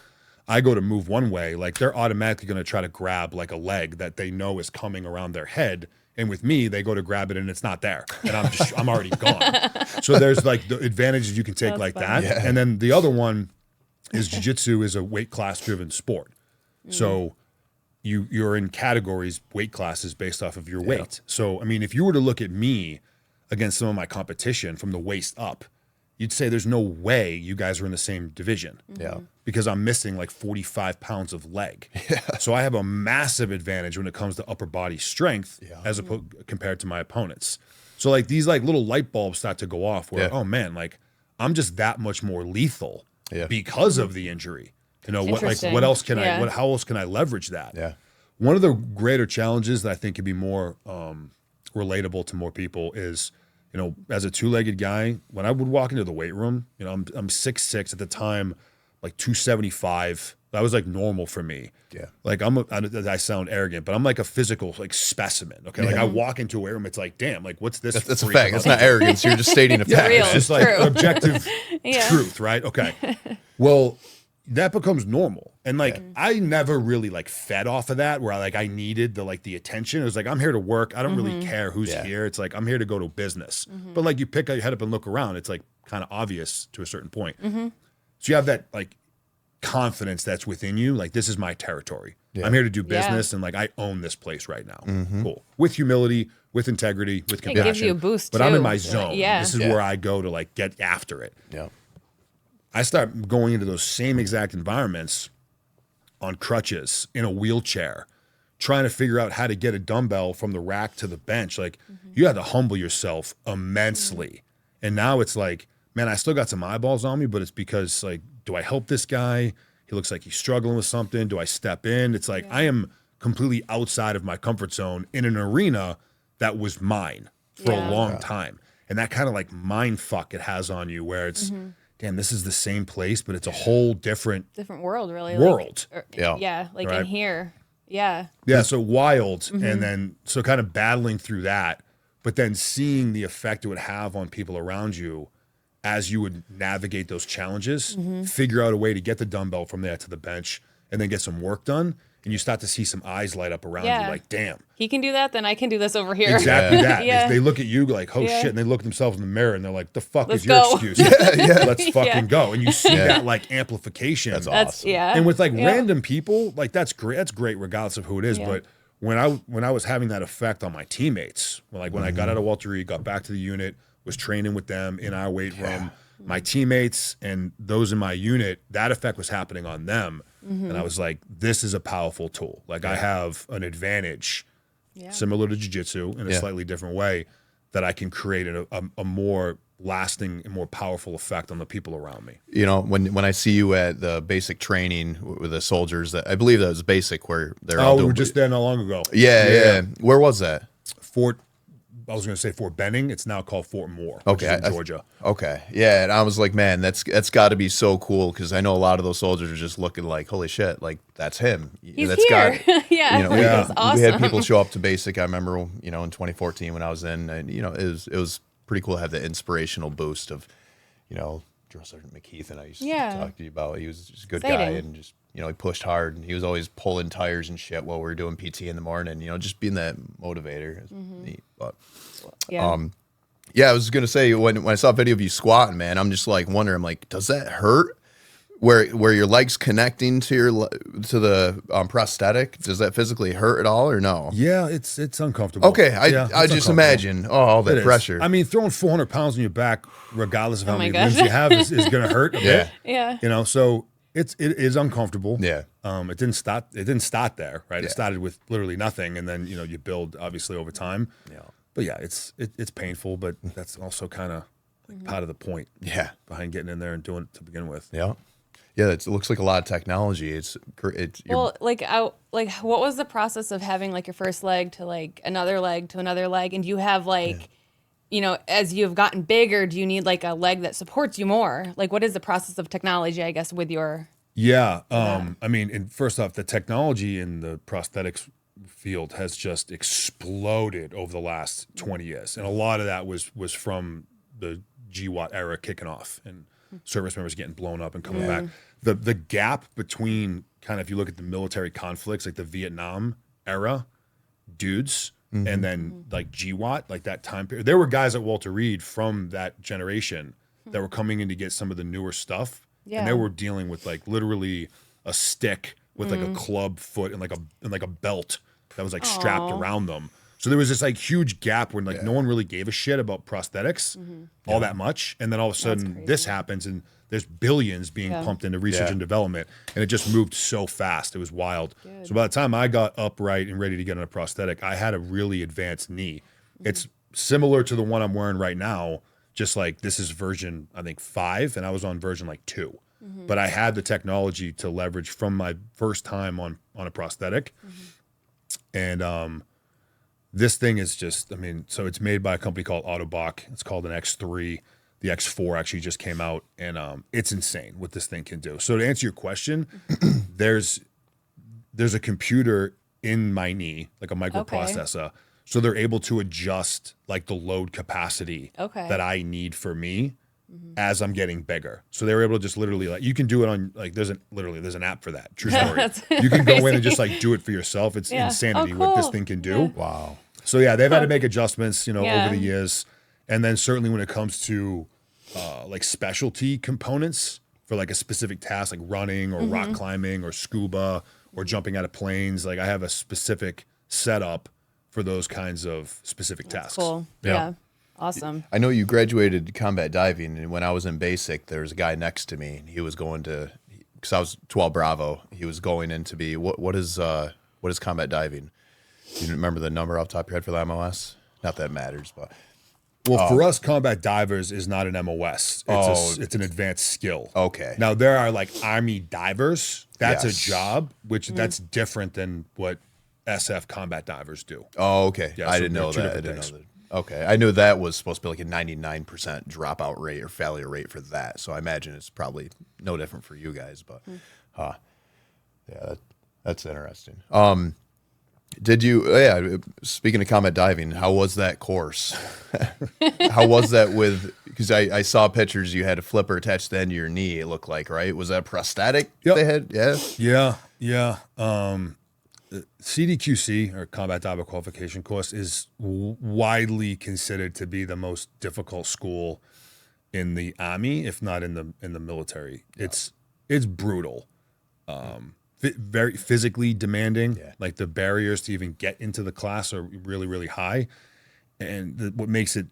I go to move one way, like they're automatically going to try to grab like a leg that they know is coming around their head. And with me, they go to grab it and it's not there. And I'm already gone. So there's like the advantages you can take like that. Yeah. And then the other one is jiu-jitsu is a weight class driven sport. So you're in categories, weight classes based off of your weight. So, I mean, if you were to look at me against some of my competition from the waist up, you'd say there's no way you guys are in the same division.
Yeah.
Because I'm missing like 45 pounds of leg. Yeah. So I have a massive advantage when it comes to upper body strength as compared to my opponents. So like these like little light bulbs start to go off where, oh man, like I'm just that much more lethal because of the injury. You know, what else can how else can I leverage that? Yeah. One of the greater challenges that I think could be more relatable to more people is, you know, as a two-legged guy, when I would walk into the weight room, you know, I'm 6'6" at the time, like 275. That was like normal for me. Yeah. Like I sound arrogant, but I'm like a physical like specimen. Okay. Like I walk into a weight room, it's like, damn, like what's this?
That's a fact. That's not arrogance. You're just stating a fact.
It's just like objective truth, right? Okay. Well, that becomes normal. And like I never really like fed off of that where I needed the attention. It was like, I'm here to work. I don't really care who's here. It's like I'm here to go to business. But like you pick your head up and look around, it's like kind of obvious to a certain point. So you have that like confidence that's within you, like this is my territory. I'm here to do business and like I own this place right now. Cool. With humility, with integrity, with compassion. It gives
you a boost
but
too.
I'm in my zone. This is where I go to like get after it.
Yeah.
I start going into those same exact environments on crutches, in a wheelchair, trying to figure out how to get a dumbbell from the rack to the bench. Like you had to humble yourself immensely. And now it's like, man, I still got some eyeballs on me, but it's because like, do I help this guy? He looks like he's struggling with something. Do I step in? It's like, I am completely outside of my comfort zone in an arena that was mine for a long time. And that kind of like mind fuck it has on you where it's, damn, this is the same place, but it's a whole different
world, really.
World.
Like in here. Yeah.
Yeah, so wild. And then, so kind of battling through that, but then seeing the effect it would have on people around you as you would navigate those challenges, figure out a way to get the dumbbell from there to the bench, and then get some work done. And you start to see some eyes light up around you like, damn.
He can do that, then I can do this over here.
Exactly that. They look at you like, oh shit, and they look at themselves in the mirror and they're like, the fuck is your excuse? Let's fucking go. And you see that like amplification.
That's awesome.
And with like random people, like that's great. That's great regardless of who it is. But when I was having that effect on my teammates, when I got out of Walter Reed, got back to the unit, was training with them in our weight room, my teammates and those in my unit, that effect was happening on them. And I was like, this is a powerful tool. Like I have an advantage similar to jiu-jitsu in a slightly different way that I can create a more lasting and more powerful effect on the people around me.
You know, when I see you at the basic training with the soldiers, that I believe that was basic where they're all doing.
We were just there not long ago.
Yeah. Where was that?
I was going to say Fort Benning. It's now called Fort Moore, which is in Georgia.
Okay. Yeah. And I was like, man, that's got to be so cool because I know a lot of those soldiers are just looking like, holy shit, like that's him.
He's
that's
here. That's awesome.
We had people show up to basic. I remember, in 2014 when I was in, and, it was pretty cool to have the inspirational boost of, Drill Sergeant McKeith. And I used to talk to you about, he was just a good guy and just, he pushed hard and he was always pulling tires and shit while we were doing PT in the morning, just being that motivator is neat. But, Yeah, I was gonna say when I saw a video of you squatting, man, I'm just like wondering, I'm like, does that hurt? Where your legs connecting to to the prosthetic? Does that physically hurt at all or no?
Yeah, it's uncomfortable.
Okay,
Yeah,
I
it's
just
uncomfortable.
imagine all that
It is.
pressure.
I mean, throwing 400 pounds on your back, regardless of how
my
many
gosh.
limbs you have, is going to hurt a
Yeah.
bit.
Yeah.
You know, so it is uncomfortable.
Yeah.
It didn't start there, right?
Yeah.
It started with literally nothing, and then you build obviously over time.
Yeah.
But yeah, it's painful, but that's also kind of part of the point.
Yeah.
Behind getting in there and doing it to begin with.
Yeah. Yeah, it looks like a lot of technology. It's
Well, what was the process of having like your first leg to like another leg to another leg? And do you have like, as you've gotten bigger, do you need like a leg that supports you more? Like, what is the process of technology, I guess, with your...
Yeah. I mean, and first off, the technology in the prosthetics field has just exploded over the last 20 years. And a lot of that was from the GWAT era kicking off and service members getting blown up and coming back. The gap between kind of, if you look at the military conflicts, like the Vietnam era dudes, and then like GWAT, like that time period, there were guys at Walter Reed from that generation that were coming in to get some of the newer stuff.
Yeah.
And they were dealing with like literally a stick with like a club foot and like a belt that was like strapped around them. So there was this like huge gap where like no one really gave a shit about prosthetics all that much. And then all of a sudden this happens and there's billions being pumped into research and development. And it just moved so fast. It was wild. Good. So by the time I got upright and ready to get on a prosthetic, I had a really advanced knee. It's similar to the one I'm wearing right now. Just like this is version, I think 5, and I was on version like 2. But I had the technology to leverage from my first time on a prosthetic. And this thing is just, I mean, so it's made by a company called Autobach. It's called an X3. The X4 actually just came out, and it's insane what this thing can do. So to answer your question, there's a computer in my knee, like a microprocessor. So they're able to adjust like the load capacity that I need for me as I'm getting bigger. So they were able to just literally like, you can do it on like, there's an app for that. True story. You can go in and just like do it for yourself. It's insanity what this thing can do.
wow.
So yeah, they've had to make adjustments, over the years. And then certainly when it comes to like specialty components for like a specific task, like running or rock climbing or scuba or jumping out of planes, like I have a specific setup for those kinds of specific tasks.
Cool. Yeah. Awesome.
I know you graduated combat diving, and when I was in basic, there was a guy next to me, and he was going to, because I was 12 Bravo, he was going in to be, what is combat diving? You remember the number off the top of your head for the MOS? Not that it matters, but.
Well, for us, combat divers is not an MOS. It's an advanced skill.
Okay.
Now, there are like Army divers. That's
Yes.
a job, which that's different than what SF combat divers do.
Oh, okay.
Yeah,
I
so
didn't
they're
know
two
that. I
different
didn't
things.
know that. Okay. I knew that was supposed to be like a 99% dropout rate or failure rate for that. So I imagine it's probably no different for you guys, but yeah, that's interesting. Speaking of combat diving, how was that course? How was that because I saw pictures, you had a flipper attached to the end of your knee, it looked like, right? Was that prosthetic they had? Yeah.
Yeah. CDQC, or Combat Diver Qualification Course, is widely considered to be the most difficult school in the Army, if not in the military. Yeah. It's brutal. Very physically demanding. Yeah. Like the barriers to even get into the class are really, really high. And what makes it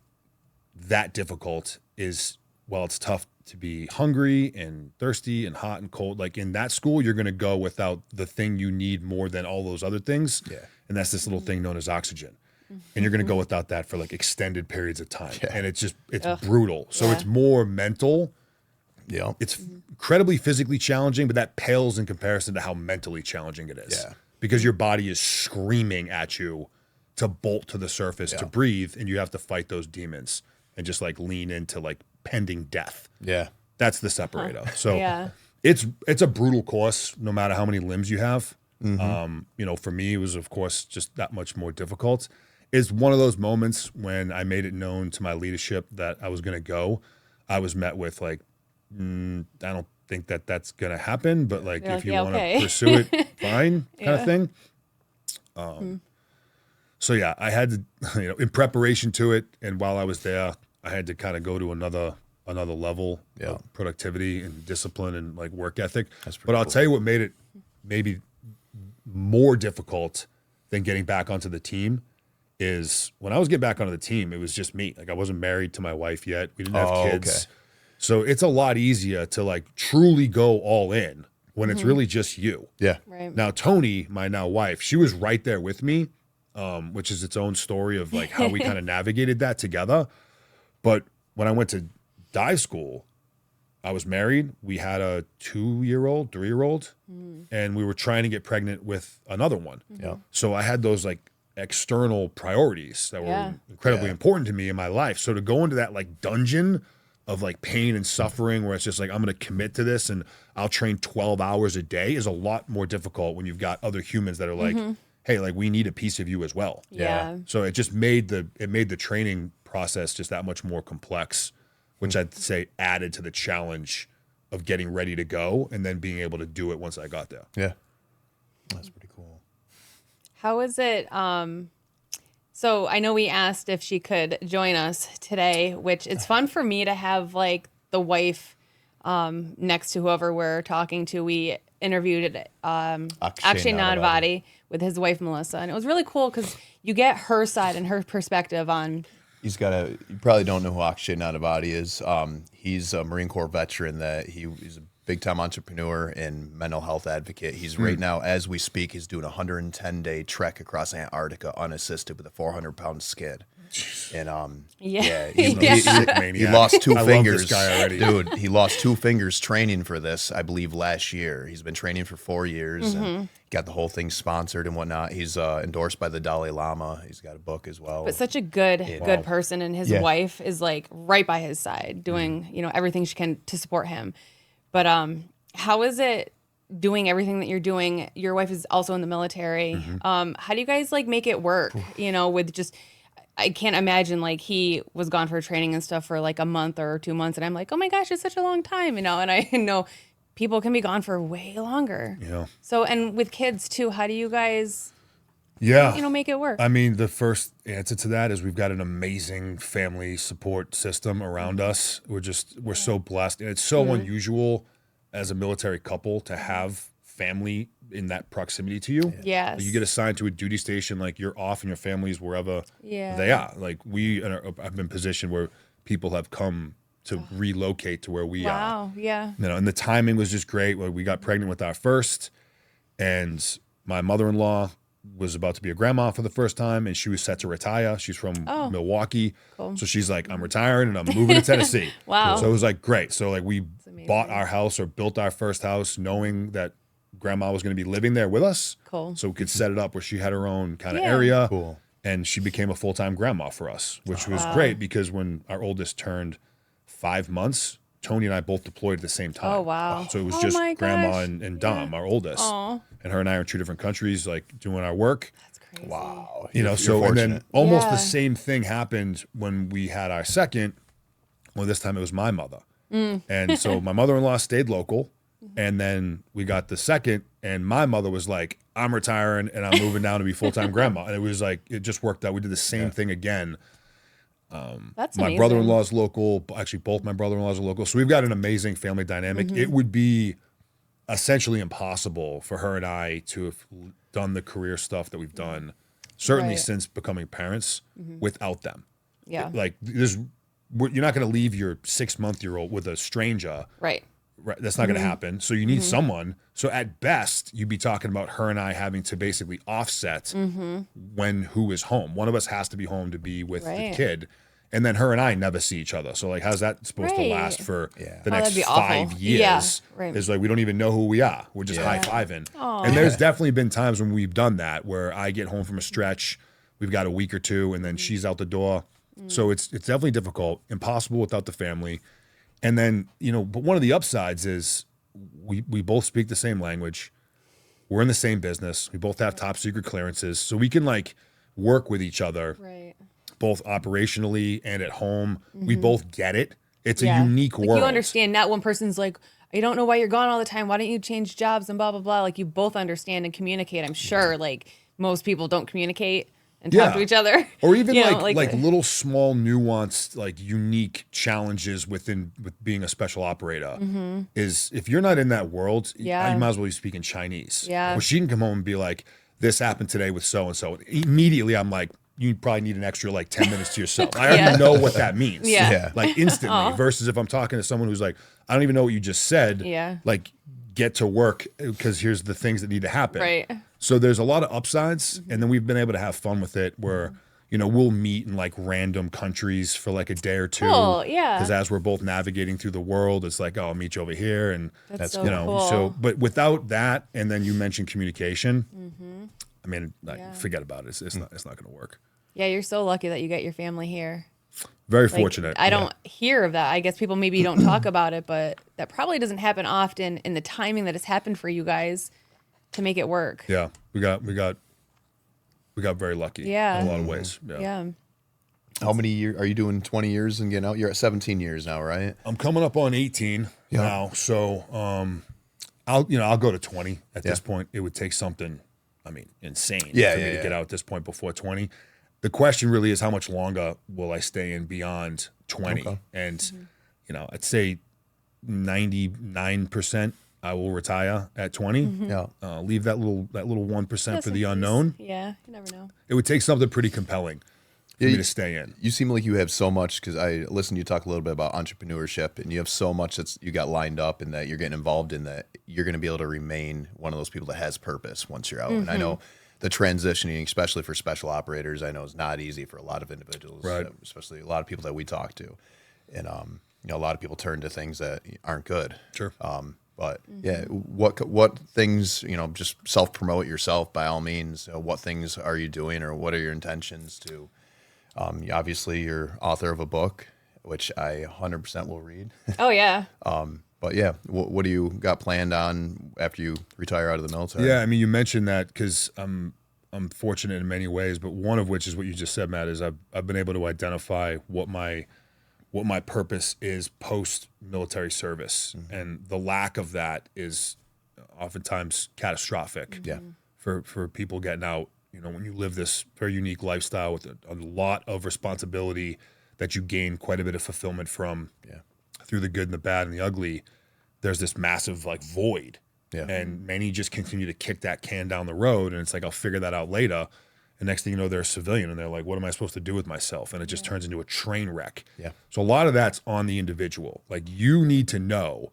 that difficult is, while it's tough to be hungry and thirsty and hot and cold, like in that school, you're going to go without the thing you need more than all those other things. Yeah. And that's this little thing known as oxygen. And you're going to go without that for like extended periods of time. Yeah. And it's brutal. So it's more mental.
Yeah.
It's incredibly physically challenging, but that pales in comparison to how mentally challenging it is. Yeah. Because your body is screaming at you to bolt to the surface to breathe, and you have to fight those demons and just like lean into like pending death.
Yeah.
That's the separator. So it's a brutal course no matter how many limbs you have. For me, it was of course just that much more difficult. It's one of those moments when I made it known to my leadership that I was going to go. I was met with like, I don't think that's going to happen, but like, if you want to pursue it, fine, kind of thing. So yeah, I had to, in preparation to it, and while I was there, I had to kind of go to another level
Yeah.
of productivity and discipline and like work ethic.
That's pretty
But I'll
cool.
tell you what made it maybe more difficult than getting back onto the team is when I was getting back onto the team, it was just me. Like I wasn't married to my wife yet. We didn't have
Oh,
kids.
okay.
So it's a lot easier to like truly go all in when it's really just you.
Yeah.
Right.
Now, Tony, my now wife, she was right there with me, which is its own story of like how we kind of navigated that together. But when I went to dive school, I was married. We had a 2-year-old, 3-year-old, and we were trying to get pregnant with another one.
Yeah.
So I had those like external priorities that
Yeah.
were incredibly
Yeah.
important to me in my life. So to go into that like dungeon of like pain and suffering where it's just like I'm going to commit to this and I'll train 12 hours a day is a lot more difficult when you've got other humans that are like, hey, like we need a piece of you as well.
Yeah.
So it just made the training process just that much more complex, which I'd say added to the challenge of getting ready to go and then being able to do it once I got there.
Yeah. That's pretty cool.
How is it? So I know we asked if she could join us today, which it's fun for me to have like the wife next to whoever we're talking to. We interviewed Akshay Nadavati with his wife Melissa, and it was really cool because you get her side and her perspective on.
You probably don't know who Akshay Nadavati is. He's a Marine Corps veteran he's a big time entrepreneur and mental health advocate. He's right now, as we speak, he's doing a 110-day trek across Antarctica unassisted with a 400-pound skid. And
Yeah.
he lost 2
I love
fingers.
this guy already.
Dude, he lost 2 fingers training for this, I believe, last year. He's been training for 4 years and got the whole thing sponsored and whatnot. He's endorsed by the Dalai Lama. He's got a book as well.
But such a good person, and his wife is like right by his side, doing everything she can to support him. But how is it doing everything that you're doing? Your wife is also in the military. How do you guys like make it work? With just I can't imagine like he was gone for training and stuff for like a month or 2 months, and I'm like, oh my gosh, it's such a long time, and I know people can be gone for way longer.
Yeah.
So and with kids too, how do you guys make it work?
I mean, the first answer to that is we've got an amazing family support system around us. We're so blessed. And it's so unusual as a military couple to have family in that proximity to you.
Yes.
Like, you get assigned to a duty station, like you're off and your family's wherever
Yeah.
they are. Like I've been positioned where people have come to relocate to where we are.
Wow. Yeah.
And the timing was just great. We got pregnant with our first, and my mother-in-law was about to be a grandma for the first time, and she was set to retire. She's from Milwaukee.
Cool.
So she's like, I'm retiring and I'm moving to Tennessee.
Wow.
So it was like, great. So like we
amazing.
bought our house or built our first house knowing that grandma was going to be living there with us.
Cool.
So we could set it up where she had her own kind of
Yeah.
area.
Cool.
And she became a full-time grandma for us, which was great because when our oldest turned 5 months, Tony and I both deployed at the same time.
Oh, wow.
So it was
Oh,
just
my
grandma
gosh.
and Dom, our oldest.
Aw.
And her and I are in 2 different countries, like doing our work.
That's crazy.
Wow.
And
fortunate.
then almost
Yeah.
the same thing happened when we had our second. Well, this time it was my mother. And so my mother-in-law stayed local. And then we got the second, and my mother was like, I'm retiring and I'm moving down to be full-time grandma. And it was like, it just worked out. We did the same thing again.
That's
My
amazing.
brother-in-law's local. Actually, both my brother-in-laws are local. So we've got an amazing family dynamic. It would be essentially impossible for her and I to have done the career stuff that we've done, certainly
Right.
since becoming parents, without them.
Yeah.
Like, you're not going to leave your 6-month-old with a stranger.
Right.
Right, that's not going to happen. So you need someone. So at best, you'd be talking about her and I having to basically offset when who is home. One of us has to be home to be with
Right.
the kid. And then her and I never see each other. So like, how's that supposed to
Right.
last for the
Oh,
next
that'd be awful.
5 years?
Yeah, right.
It's like, we don't even know who we are. We're just high-fiving. And there's definitely been times when we've done that where I get home from a stretch, we've got a week or two, and then she's out the door. So it's definitely difficult, impossible without the family. And then, but one of the upsides is we both speak the same language. We're in the same business. We both have top secret clearances. So we can like work with each other,
Right.
both operationally and at home. We both get it. It's
Yeah.
a unique
Like,
world.
you understand. Not one person's like, I don't know why you're gone all the time. Why don't you change jobs and blah, blah, blah. Like, you both understand and communicate. I'm sure like most people don't communicate and talk to each other.
Or even
You know,
like little small nuanced, like unique challenges with being a special operator is if you're not in that world, you might as well be speaking Chinese.
Yeah.
Or she can come home and be like, this happened today with so-and-so. Immediately I'm like, you probably need an extra like 10 minutes to yourself. I already know what that means.
Yeah.
Like instantly versus if I'm talking to someone who's like, I don't even know what you just said.
Yeah.
Like get to work because here's the things that need to happen.
Right.
So there's a lot of upsides, and then we've been able to have fun with it where, you know, we'll meet in like random countries for like a day or two.
Cool, yeah.
Because as we're both navigating through the world, it's like, oh, I'll meet you over here. And
That's so
you know,
cool.
so, but without that, and then you mentioned communication, I mean, like, forget about it. It's not going to work.
Yeah, you're so lucky that you get your family here.
Very
Like,
fortunate.
I don't hear of that. I guess people maybe don't talk about it, but that probably doesn't happen often in the timing that it's happened for you guys to make it work.
Yeah, we got very lucky.
Yeah.
In a lot of ways.
Yeah.
How many years are you doing? 20 years and getting out? You're at 17 years now, right?
I'm coming up on 18 now, so I'll go to 20 at this point. It would take something, I mean, insane for me to get out at this point before 20. The question really is how much longer will I stay in beyond 20?
Okay.
And you know, I'd say 99% I will retire at 20.
Yeah.
Leave that little 1% for the unknown.
Yeah, you never know.
It would take something pretty compelling for me to stay in.
You seem like you have so much because I listened to you talk a little bit about entrepreneurship, and you have so much that's you got lined up and that you're getting involved in that you're going to be able to remain one of those people that has purpose once you're out. And I know the transitioning, especially for special operators, I know is not easy for a lot of individuals,
Right.
Especially a lot of people that we talk to, and you know, a lot of people turn to things that aren't good.
Sure.
But yeah, what things, you know, just self promote yourself by all means. What things are you doing, or what are your intentions to? Obviously, you're author of a book, which I 100% will read.
Oh yeah.
But yeah, what do you got planned on after you retire out of the military?
Yeah, I mean, you mentioned that because I'm fortunate in many ways, but one of which is what you just said, Matt, is I've been able to identify what my purpose is post military service, and the lack of that is oftentimes catastrophic.
Yeah.
For people getting out, you know, when you live this very unique lifestyle with a lot of responsibility that you gain quite a bit of fulfillment from.
Yeah.
Through the good and the bad and the ugly, there's this massive like void.
Yeah.
And many just continue to kick that can down the road, and it's like, I'll figure that out later. And next thing you know, they're a civilian and they're like, what am I supposed to do with myself? And it just turns into a train wreck.
Yeah.
So a lot of that's on the individual. Like, you need to know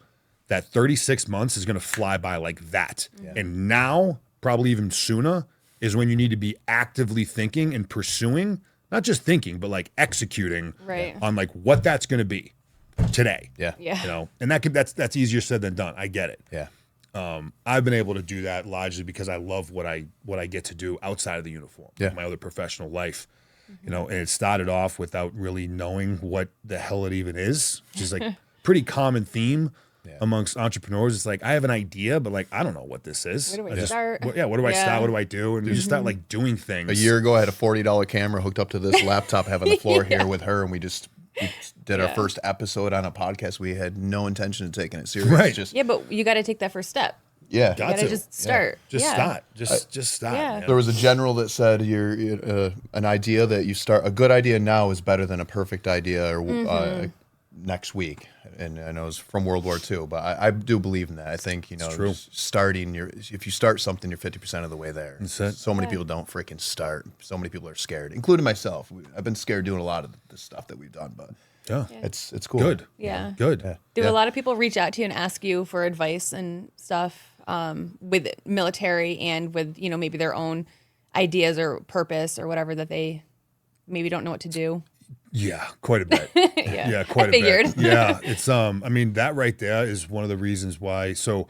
that 36 months is going to fly by like that.
Yeah.
And now, probably even sooner, is when you need to be actively thinking and pursuing, not just thinking, but like executing on like what that's going to be today.
Yeah.
Yeah.
You know, and that's easier said than done. I get it.
Yeah.
I've been able to do that largely because I love what I get to do outside of the uniform,
Yeah.
my other professional life. You know, and it started off without really knowing what the hell it even is, which is like pretty common theme amongst entrepreneurs. It's like, I have an idea, but like, I don't know what this is.
Where do I start?
Where do I start? What do I do? And you just start like doing things.
A year ago, I had a $40 camera hooked up to this laptop, having the floor here with her, and we did our first episode on a podcast. We had no intention of taking it serious.
Right.
Just,
Yeah, but you got to take that first step.
yeah.
You got to just start.
Just
Yeah.
start. Just start.
Yeah.
man.
There was a general that said an idea that you start, a good idea now is better than a perfect idea or next week. And I know it's from World War II, but I do believe in that. I think, you know,
true.
if you start something, you're 50% of the way there.
That's it.
So many people don't freaking start. So many people are scared, including myself. I've been scared doing a lot of the stuff that we've done, but
Yeah.
it's cool.
Good.
Yeah.
Good.
Do
Yeah.
a lot of people reach out to you and ask you for advice and stuff with military and with, you know, maybe their own ideas or purpose or whatever that they maybe don't know what to do?
Yeah, quite a bit.
Yeah.
Quite
I
a
figured.
bit. Yeah, it's I mean, that right there is one of the reasons why. So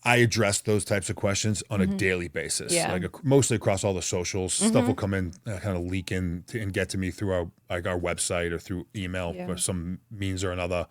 I address those types of questions on a daily basis,
Yeah.
like mostly across all the socials. Stuff will come in, kind of leak in and get to me through our website or through email or some means or another.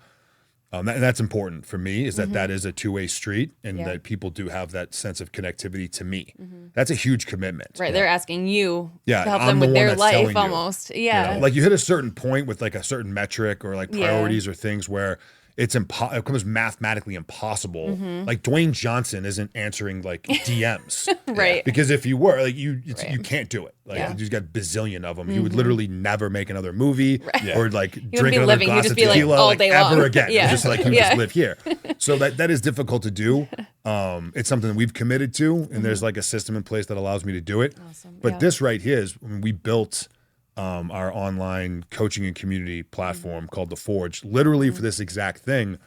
And that's important for me, is that is a two-way street, and that people do have that sense of connectivity to me. That's a huge commitment.
Right. They're asking you
Yeah,
to help
I'm
them
the
with
one
their
that's
life
telling you.
almost. Yeah.
You know, like, you hit a certain point with like a certain metric or like
Yeah.
priorities or things where it becomes mathematically impossible. Like Dwayne Johnson isn't answering like DMs,
Right.
Because if you were like you can't do it. Like
Yeah.
he's got bazillion of them. He would literally never make another movie or like
wouldn't
drink
be
another
living. He'd
glass
just
of
be, like,
tequila
all
like
day
ever
long.
again.
Yeah.
Just like you just live here. So that is difficult to do. It's something that we've committed to, and there's like a system in place that allows me to do it.
Awesome.
But
Yeah.
this right here is when we built our online coaching and community platform called The Forge, literally for this exact thing,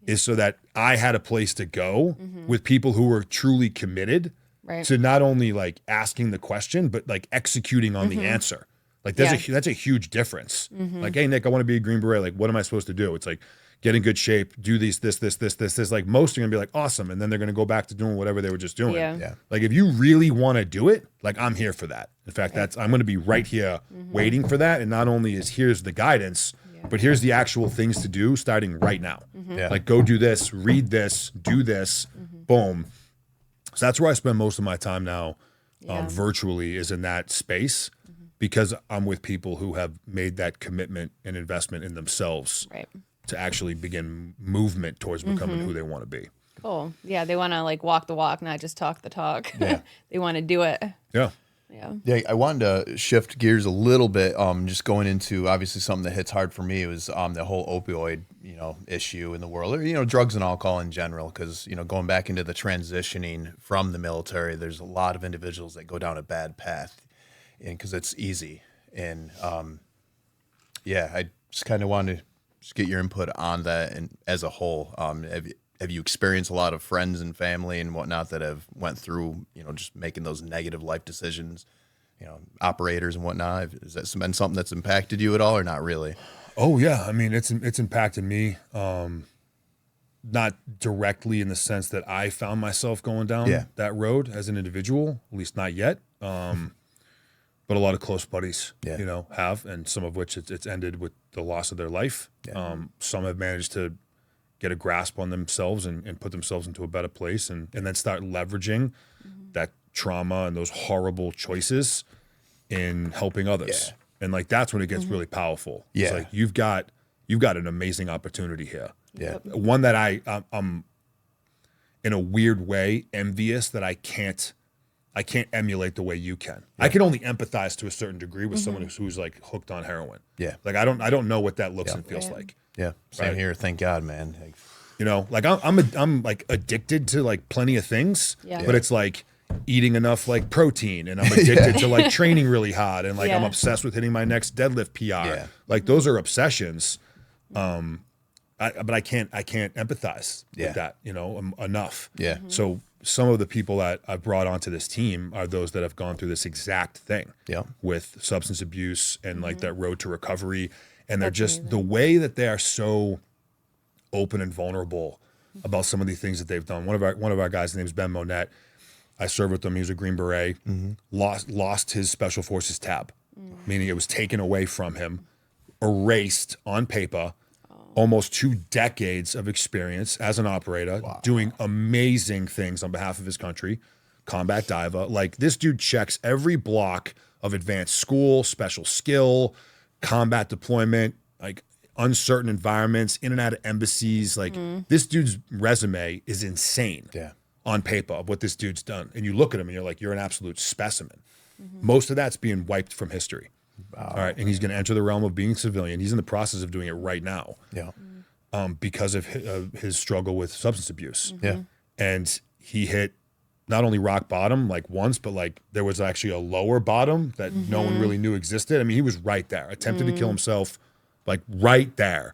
is so that I had a place to go with people who were truly committed
Right.
to not only like asking the question, but like executing on the answer. Like that's a huge difference. Like, hey, Nick, I want to be a Green Beret. Like, what am I supposed to do? It's like, get in good shape, do this. Like most are gonna be like, awesome. And then they're gonna go back to doing whatever they were just doing.
Yeah.
Like if you really want to do it, like I'm here for that. In fact, I'm gonna be right here waiting for that. And not only is here's the guidance, but here's the actual things to do starting right now.
Yeah.
Like go do this, read this, do this, boom. So that's where I spend most of my time now, virtually, is in that space, because I'm with people who have made that commitment and investment in themselves
Right.
to actually begin movement towards becoming who they want to be.
Cool. Yeah. They want to like walk the walk, not just talk the talk.
Yeah.
They want to do it.
Yeah.
Yeah.
Yeah, I wanted to shift gears a little bit. Just going into obviously something that hits hard for me was the whole opioid, issue in the world, or drugs and alcohol in general. Because going back into the transitioning from the military, there's a lot of individuals that go down a bad path, and because it's easy. And I just kind of wanted to just get your input on that, and as a whole, have you experienced a lot of friends and family and whatnot that have went through, just making those negative life decisions, operators and whatnot? Has that been something that's impacted you at all, or not really?
Oh yeah. I mean, it's impacted me, not directly in the sense that I found myself going down that road as an individual, at least not yet. But a lot of close buddies, have, and some of which it's ended with the loss of their life. Some have managed to get a grasp on themselves and put themselves into a better place, and then start leveraging that trauma and those horrible choices in helping others. And like, that's when it gets really powerful. It's like, you've got an amazing opportunity here.
Yeah.
One that I'm in a weird way envious that I can't emulate the way you can. I can only empathize to a certain degree with someone who's like hooked on heroin.
Yeah.
Like I don't know what that looks and feels like.
Yeah. Same here. Thank God, man.
Like I'm like addicted to like plenty of things, but it's like eating enough like protein, and I'm addicted to like training really hard, and like I'm obsessed with hitting my next deadlift PR.
Yeah.
Like those are obsessions. But I can't empathize with that, enough.
Yeah.
So some of the people that I've brought onto this team are those that have gone through this exact thing with substance abuse and like that road to recovery. And they're just the way that they are so open and vulnerable about some of the things that they've done. One of our guys, his name is Ben Monette. I served with him. He was a Green Beret. Lost his Special Forces tab, meaning it was taken away from him, erased on paper. Almost 2 decades of experience as an operator, doing amazing things on behalf of his country, combat diver. Like this dude checks every block of advanced school, special skill, combat deployment, like uncertain environments, in and out of embassies. Like this dude's resume is insane on paper of what this dude's done. And you look at him and you're like, you're an absolute specimen. Most of that's being wiped from history. All right. And he's going to enter the realm of being civilian. He's in the process of doing it right now. Because of his struggle with substance abuse. And he hit not only rock bottom like once, but like there was actually a lower bottom that no one really knew existed. I mean, he was right there, attempted to kill himself, like right there.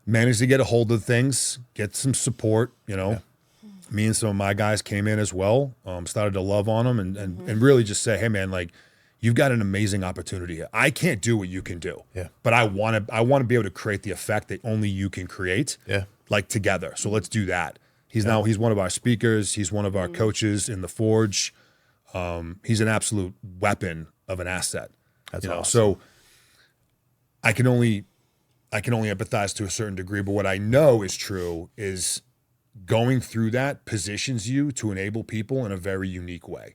Managed to get a hold of things, get some support, Me and some of my guys came in as well, started to love on him and really just say, hey man, like, you've got an amazing opportunity here. I can't do what you can do, but I want to be able to create the effect that only you can create, like together. So let's do that. He's one of our speakers. He's one of our coaches in the Forge. He's an absolute weapon of an asset.
That's awesome.
So I can only empathize to a certain degree, but what I know is true is going through that positions you to enable people in a very unique way.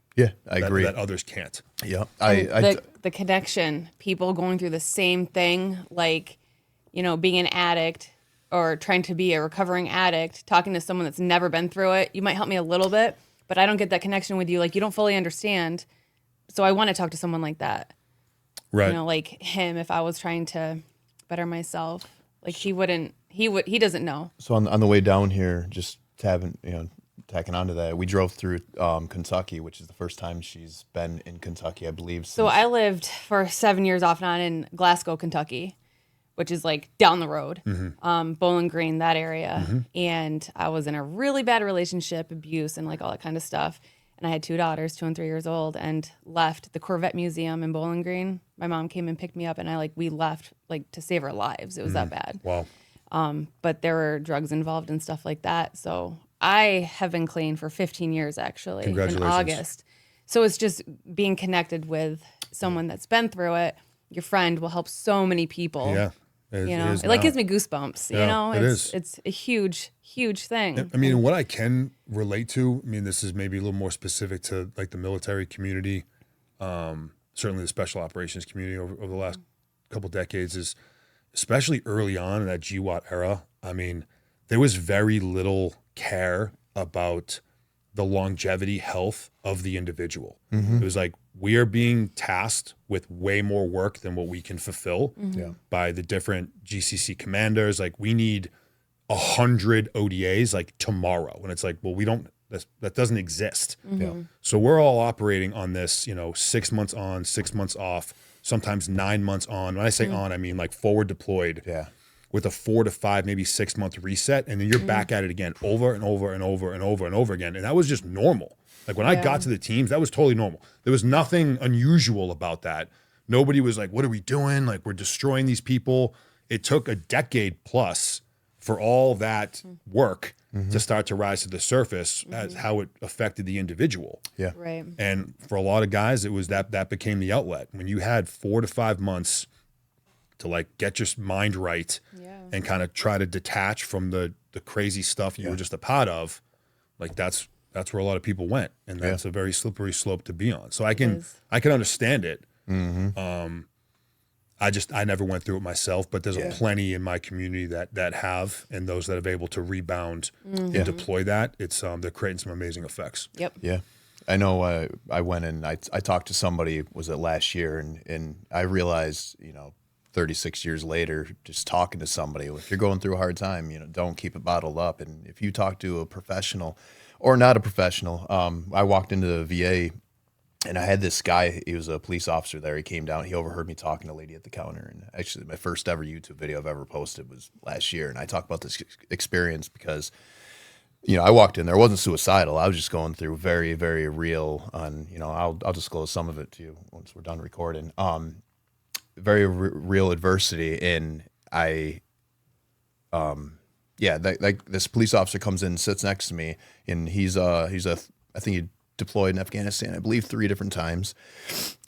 I agree.
That others can't.
The connection, people going through the same thing, like, being an addict, or trying to be a recovering addict, talking to someone that's never been through it, you might help me a little bit, but I don't get that connection with you. Like, you don't fully understand. So I want to talk to someone like that.
Right.
You know, like him, if I was trying to better myself, like he doesn't know.
So on the way down here, just tacking onto that, we drove through Kentucky, which is the first time she's been in Kentucky, I believe.
So I lived for 7 years off and on in Glasgow, Kentucky, which is like down the road, Bowling Green, that area. And I was in a really bad relationship, abuse, and like all that kind of stuff. And I had 2 daughters, 2 and 3 years old, and left the Corvette Museum in Bowling Green. My mom came and picked me up, and we left like to save our lives. It was that bad.
Wow.
But there were drugs involved and stuff like that. So I have been clean for 15 years, actually, in
Congratulations.
August. So it's just being connected with someone that's been through it. Your friend will help so many people.
Yeah.
It like gives me goosebumps.
Yeah,
you know,
it is.
It's a huge, huge thing.
I mean, what I can relate to, I mean, this is maybe a little more specific to like the military community, certainly the special operations community over the last couple decades, is especially early on in that GWAT era. I mean, there was very little care about the longevity, health of the individual. It was like, we are being tasked with way more work than what we can fulfill by the different GCC commanders. Like, we need 100 ODAs like tomorrow. And it's like, well, that doesn't exist. So we're all operating on this, 6 months on, 6 months off, sometimes 9 months on. When I say on, I mean like forward deployed. With a 4 to 5, maybe 6 month reset, and then you're back at it again over and over and over and over and over again. And that was just normal. Like, when I got to the teams, that was totally normal. There was nothing unusual about that. Nobody was like, what are we doing? Like, we're destroying these people. It took a decade plus for all that work to start to rise to the surface as how it affected the individual.
Right.
And for a lot of guys, it was that became the outlet. When you had 4 to 5 months to like get your mind right and kind of try to detach from the crazy stuff you were just a part of, like that's where a lot of people went, and that's a very slippery slope to be on. So I can understand it. I never went through it myself, but there's a plenty in my community that have, and those that have able to rebound and deploy that. It's they're creating some amazing effects.
Yeah. I know I went and I talked to somebody, was it last year, and I realized, 36 years later, just talking to somebody, if you're going through a hard time, don't keep it bottled up. And if you talk to a professional or not a professional, I walked into the VA and I had this guy, he was a police officer there. He came down, he overheard me talking to a lady at the counter. And actually my first ever YouTube video I've ever posted was last year. And I talked about this experience because, I walked in there, I wasn't suicidal. I was just going through very, very real on, I'll disclose some of it to you once we're done recording. Very real adversity, and this police officer comes in and sits next to me, and I think he deployed in Afghanistan, I believe 3 different times,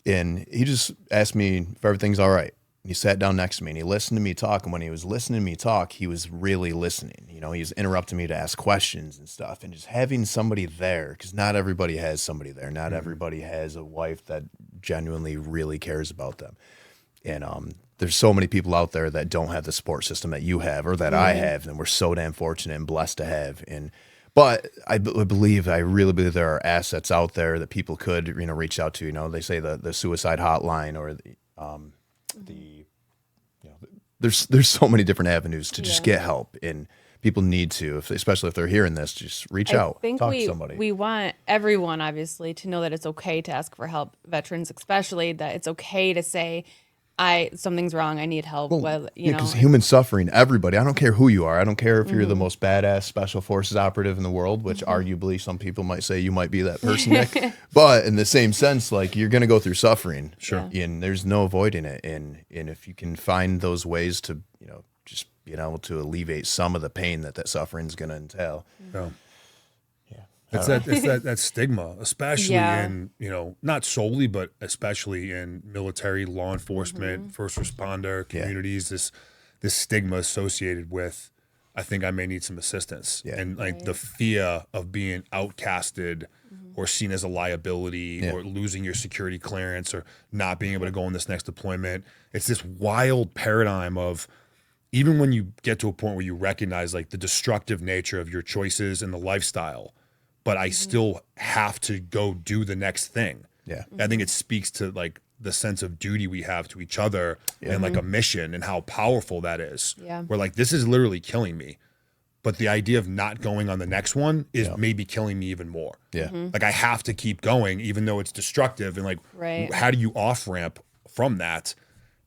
and he just asked me if everything's all right. He sat down next to me and he listened to me talk, and when he was listening to me talk, he was really listening. He was interrupting me to ask questions and stuff, and just having somebody there, because not everybody has somebody there. Not everybody has a wife that genuinely really cares about them. And there's so many people out there that don't have the support system that you have or that I have, and we're so damn fortunate and blessed to have. But I really believe there are assets out there that people could reach out to. They say the suicide hotline or there's so many different avenues to just get help, and people need to, especially if they're hearing this, just reach out, talk to somebody.
We want everyone, obviously, to know that it's okay to ask for help. Veterans, especially, that it's okay to say, something's wrong, I need help.
Because human suffering, everybody, I don't care who you are. I don't care if you're the most badass special forces operative in the world, which arguably some people might say you might be that person, Nick. But in the same sense, like, you're going to go through suffering.
Sure.
And there's no avoiding it. And if you can find those ways to, just being able to alleviate some of the pain that suffering is going to entail.
It's that stigma, especially in, not solely, but especially in military, law enforcement, first responder communities, this stigma associated with, I think I may need some assistance. And the fear of being outcasted or seen as a liability or losing your security clearance or not being able to go on this next deployment. It's this wild paradigm of, even when you get to a point where you recognize like the destructive nature of your choices and the lifestyle, but I still have to go do the next thing.
Yeah.
I think it speaks to like the sense of duty we have to each other and like a mission and how powerful that is.
Yeah.
We're like, this is literally killing me. But the idea of not going on the next one is maybe killing me even more.
Yeah.
Like I have to keep going, even though it's destructive. And like, how do you off ramp from that?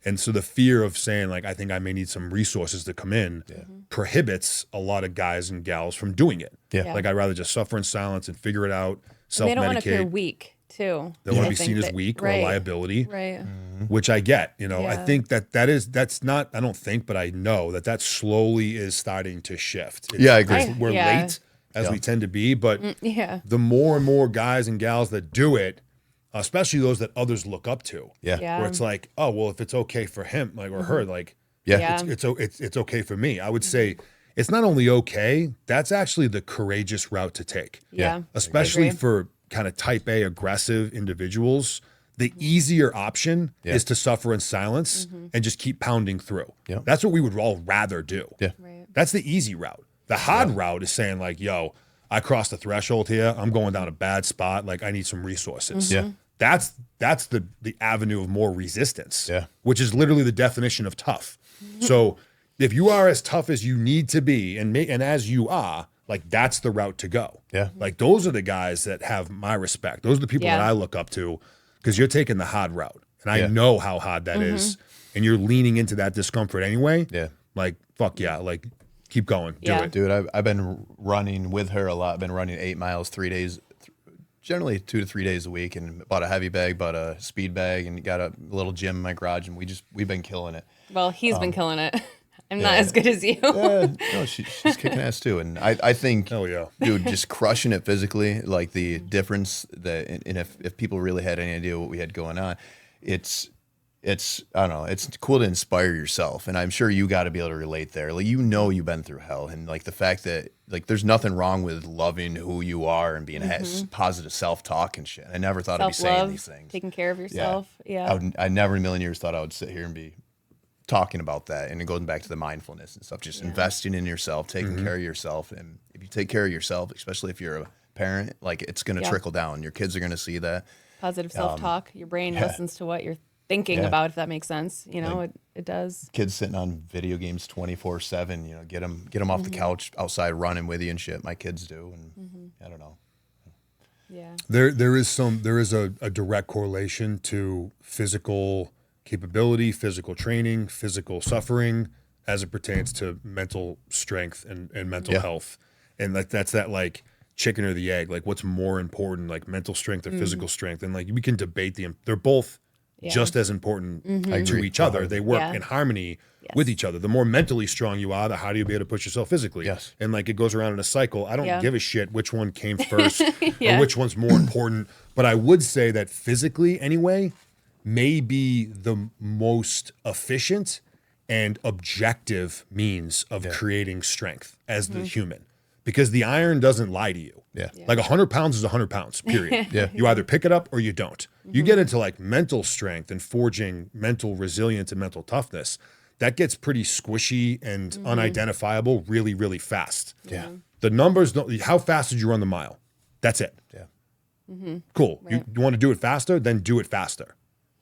And so the fear of saying like, I think I may need some resources to come in prohibits a lot of guys and gals from doing it.
Yeah.
Like I'd rather just suffer in silence and figure it out,
And they don't want to appear
self-medicate.
weak too.
They want
I
to be
think
seen as
that-
weak or
right.
a liability,
Right.
which I get. You know, I
Yeah.
think that's not, I don't think, but I know that slowly is starting to shift.
Yeah, I agree.
We're late as we tend to be, but
Yeah.
the more and more guys and gals that do it, especially those that others look up to,
Yeah.
where it's like, oh, well, if it's okay for him, like, or her, like,
Yeah.
it's okay for me. I would say it's not only okay, that's actually the courageous route to take.
Yeah.
Especially
I agree.
for kind of type A aggressive individuals. The easier option is to suffer in silence and just keep pounding through.
Yeah.
That's what we would all rather do.
Yeah.
Right.
That's the easy route. The hard route is saying like, yo, I crossed the threshold here. I'm going down a bad spot. Like I need some resources.
Yeah.
That's the avenue of more resistance,
Yeah.
which is literally the definition of tough. So if you are as tough as you need to be and as you are, like that's the route to go.
Yeah.
Like those are the guys that have my respect. Those are the people that
Yeah.
I look up to because you're taking the hard route. And I
Yeah.
know how hard that is. And you're leaning into that discomfort anyway.
Yeah.
Like, fuck yeah. Like keep going. Do
Yeah.
it.
Dude, I've been running with her a lot. I've been running 8 miles, 3 days, generally 2 to 3 days a week, and bought a heavy bag, bought a speed bag, and got a little gym in my garage, and we've been killing it.
Well, he's been killing it. I'm not as good as you.
No, she's kicking ass too, and I think,
Hell yeah.
dude, just crushing it physically, like the difference that, and if people really had any idea what we had going on, it's I don't know, it's cool to inspire yourself, and I'm sure you got to be able to relate there. Like you've been through hell, and like the fact that like there's nothing wrong with loving who you are and being positive self-talk and shit. I never thought I'd be saying
Self-love,
these things.
taking care of yourself. Yeah.
I never in a million years thought I would sit here and be talking about that, and it goes back to the mindfulness and stuff, just investing in yourself, taking care of yourself. And if you take care of yourself, especially if you're a parent, like it's going to trickle down. Your kids are going to see that.
Positive self-talk. Your brain listens to what you're thinking about, if that makes sense. You know, it does.
Kids sitting on video games 24/7, you know, get them off the couch outside running with you and shit. My kids do, and I don't know.
Yeah.
There is a direct correlation to physical capability, physical training, physical suffering as it pertains to mental strength and mental health. And like that's that like chicken or the egg, like what's more important, like mental strength or physical strength. And like we can debate they're both just as important to each other. They work in harmony with each other. The more mentally strong you are, the harder you'll be able to push yourself physically.
Yes.
And like it goes around in a cycle. I don't give a shit which one came first or which one's more important. But I would say that physically anyway, may be the most efficient and objective means of creating strength as the human. Because the iron doesn't lie to you.
Yeah.
Like 100 pounds is 100 pounds, period.
Yeah.
You either pick it up or you don't. You get into like mental strength and forging mental resilience and mental toughness. That gets pretty squishy and unidentifiable really, really fast.
Yeah.
The numbers, how fast did you run the mile? That's it.
Yeah.
Cool. You want to do it faster? Then do it faster.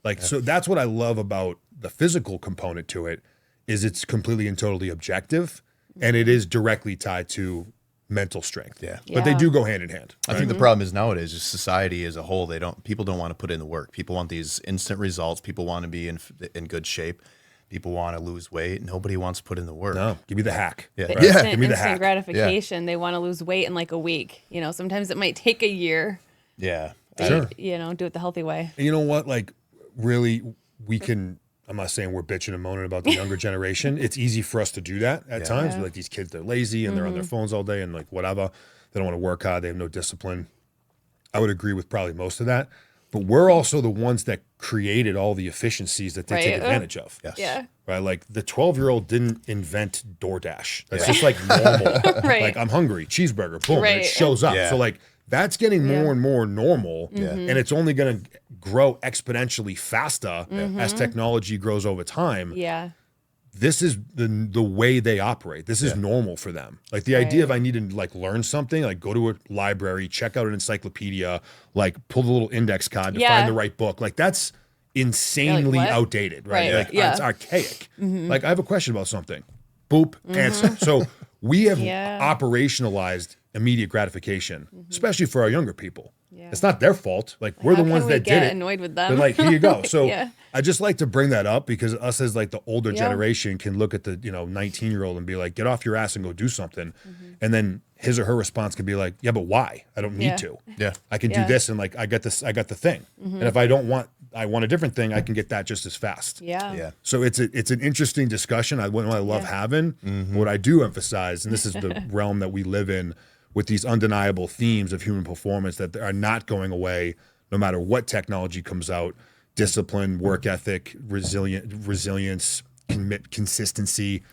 Like, so that's what I love about the physical component to it is it's completely and totally objective and it is directly tied to mental strength.
Yeah.
But they do go hand in hand.
I think the problem is nowadays, just society as a whole, people don't want to put in the work. People want these instant results. People want to be in good shape. People want to lose weight. Nobody wants to put in the work.
No, give me the hack.
Yeah.
The
Right.
instant,
Give me the
instant
hack.
gratification. They want to lose weight in like a week. You know, sometimes it might take a year.
Yeah.
Sure.
You know, do it the healthy way.
And you know what? Like, really, I'm not saying we're bitching and moaning about the younger generation. It's easy for us to do that at times. Like these kids, they're lazy and they're on their phones all day and like whatever. They don't want to work hard. They have no discipline. I would agree with probably most of that. But we're also the ones that created all the efficiencies that they take advantage of.
Yes.
Yeah.
Right? Like the 12-year-old didn't invent DoorDash. That's just like normal.
Right.
Like I'm hungry, cheeseburger, boom, and
Right.
it shows up.
Yeah.
So like that's getting more and more normal. And it's only going to grow exponentially faster as technology grows over time.
Yeah.
this is the way they operate. This is normal for them. Like the idea of I need to like learn something, like go to a library, check out an encyclopedia, like pull the little index card to find the right book. Like that's insanely outdated, right? Like it's archaic. Like I have a question about something. Boop, answer. So we have operationalized immediate gratification, especially for our younger people. It's not their fault. Like we're the ones that did it.
Annoyed with them.
They're like, here you go. So I just like to bring that up because us as like the older generation can look at the 19-year-old and be like, get off your ass and go do something, and then his or her response can be like, yeah, but why? I don't need to.
Yeah,
I can do this and like I got this. I got the thing, and if I want a different thing, I can get that just as fast.
Yeah.
So it's an interesting discussion. I love having. What I do emphasize, and this is the realm that we live in, with these undeniable themes of human performance that are not going away no matter what technology comes out. Discipline, work ethic, resilience, consistency.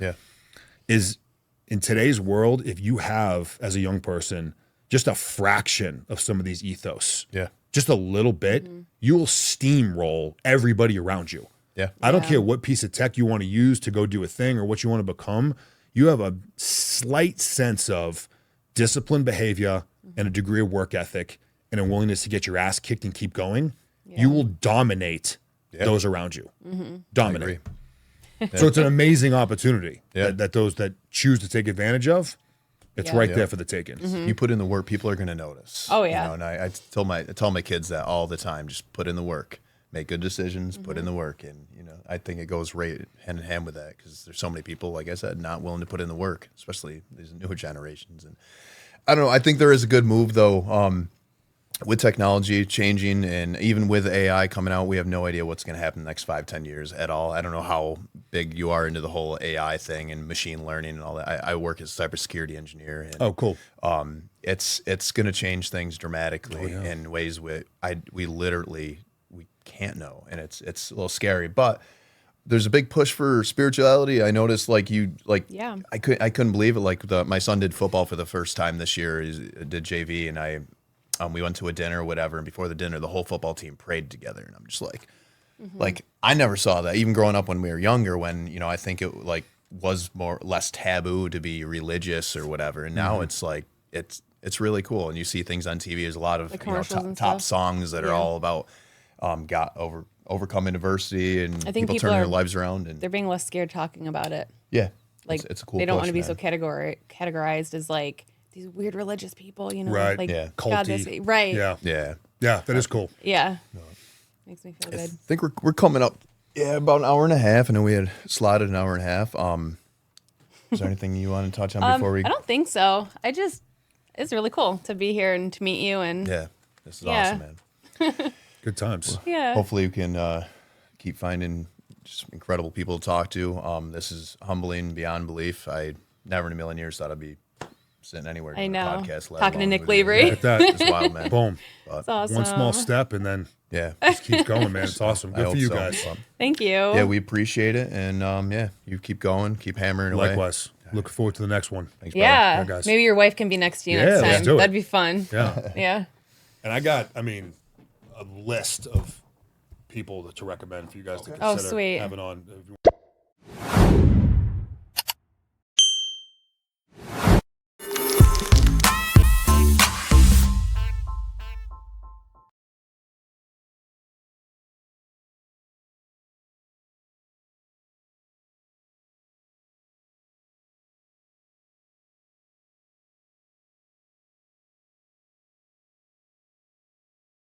Is in today's world, if you have, as a young person, just a fraction of some of these ethos, just a little bit, you will steamroll everybody around you. I don't care what piece of tech you want to use to go do a thing or what you want to become. You have a slight sense of disciplined behavior and a degree of work ethic and a willingness to get your ass kicked and keep going, you will dominate those around you. Dominate. So it's an amazing opportunity that those that choose to take advantage of, it's right there for the taking.
You put in the work, people are going to notice.
Oh yeah.
And I tell my kids that all the time. Just put in the work, make good decisions, put in the work, and I think it goes right hand in hand with that because there's so many people, like I said, not willing to put in the work, especially these newer generations. And I don't know. I think there is a good move though. With technology changing and even with AI coming out, we have no idea what's going to happen in the next 5-10 years at all. I don't know how big you are into the whole AI thing and machine learning and all that. I work as a cybersecurity engineer. And,
oh, cool.
It's going to change things dramatically in ways we can't know, and it's a little scary. But there's a big push for spirituality. I noticed I couldn't believe it. Like my son did football for the first time this year. He did JV, and we went to a dinner or whatever, and before the dinner, the whole football team prayed together, and I'm just like I never saw that even growing up when we were younger. When I think it was less taboo to be religious or whatever, and now it's like it's really cool, and you see things on TV. There's a lot of top songs that are all about overcoming adversity and
I think
people turning their lives around, and
they're being less scared talking about it.
Yeah,
like
it's a cool.
They don't
push,
want to be
man.
so categorized as like these weird religious people,
Right.
Like
Culty.
right.
Yeah, that is cool.
Yeah. Makes me feel
I
good.
think we're coming up, about an hour and a half. I know we had slotted an hour and a half. Is there anything you want to touch on before we?
I don't think so. It's really cool to be here and to meet you and
this is awesome, man.
Good times.
yeah.
Hopefully we can keep finding just incredible people to talk to. This is humbling beyond belief. I never in a million years thought I'd be sitting anywhere doing a podcast.
Talking to Nick Lavery.
Like that.
It's wild, man.
Boom.
It's awesome.
One small step and then just keeps going, man. It's awesome. Good for you guys.
Thank you.
Yeah, we appreciate it, and you keep going, keep hammering away.
Likewise. Looking forward to the next one.
Thanks, brother.
Yeah.
guys.
Maybe your wife can be next to you
Yeah,
next
let's
time.
do it.
That'd be fun.
Yeah.
Yeah.
And I got, a list of people to recommend for you guys to consider
Oh, sweet.
having on.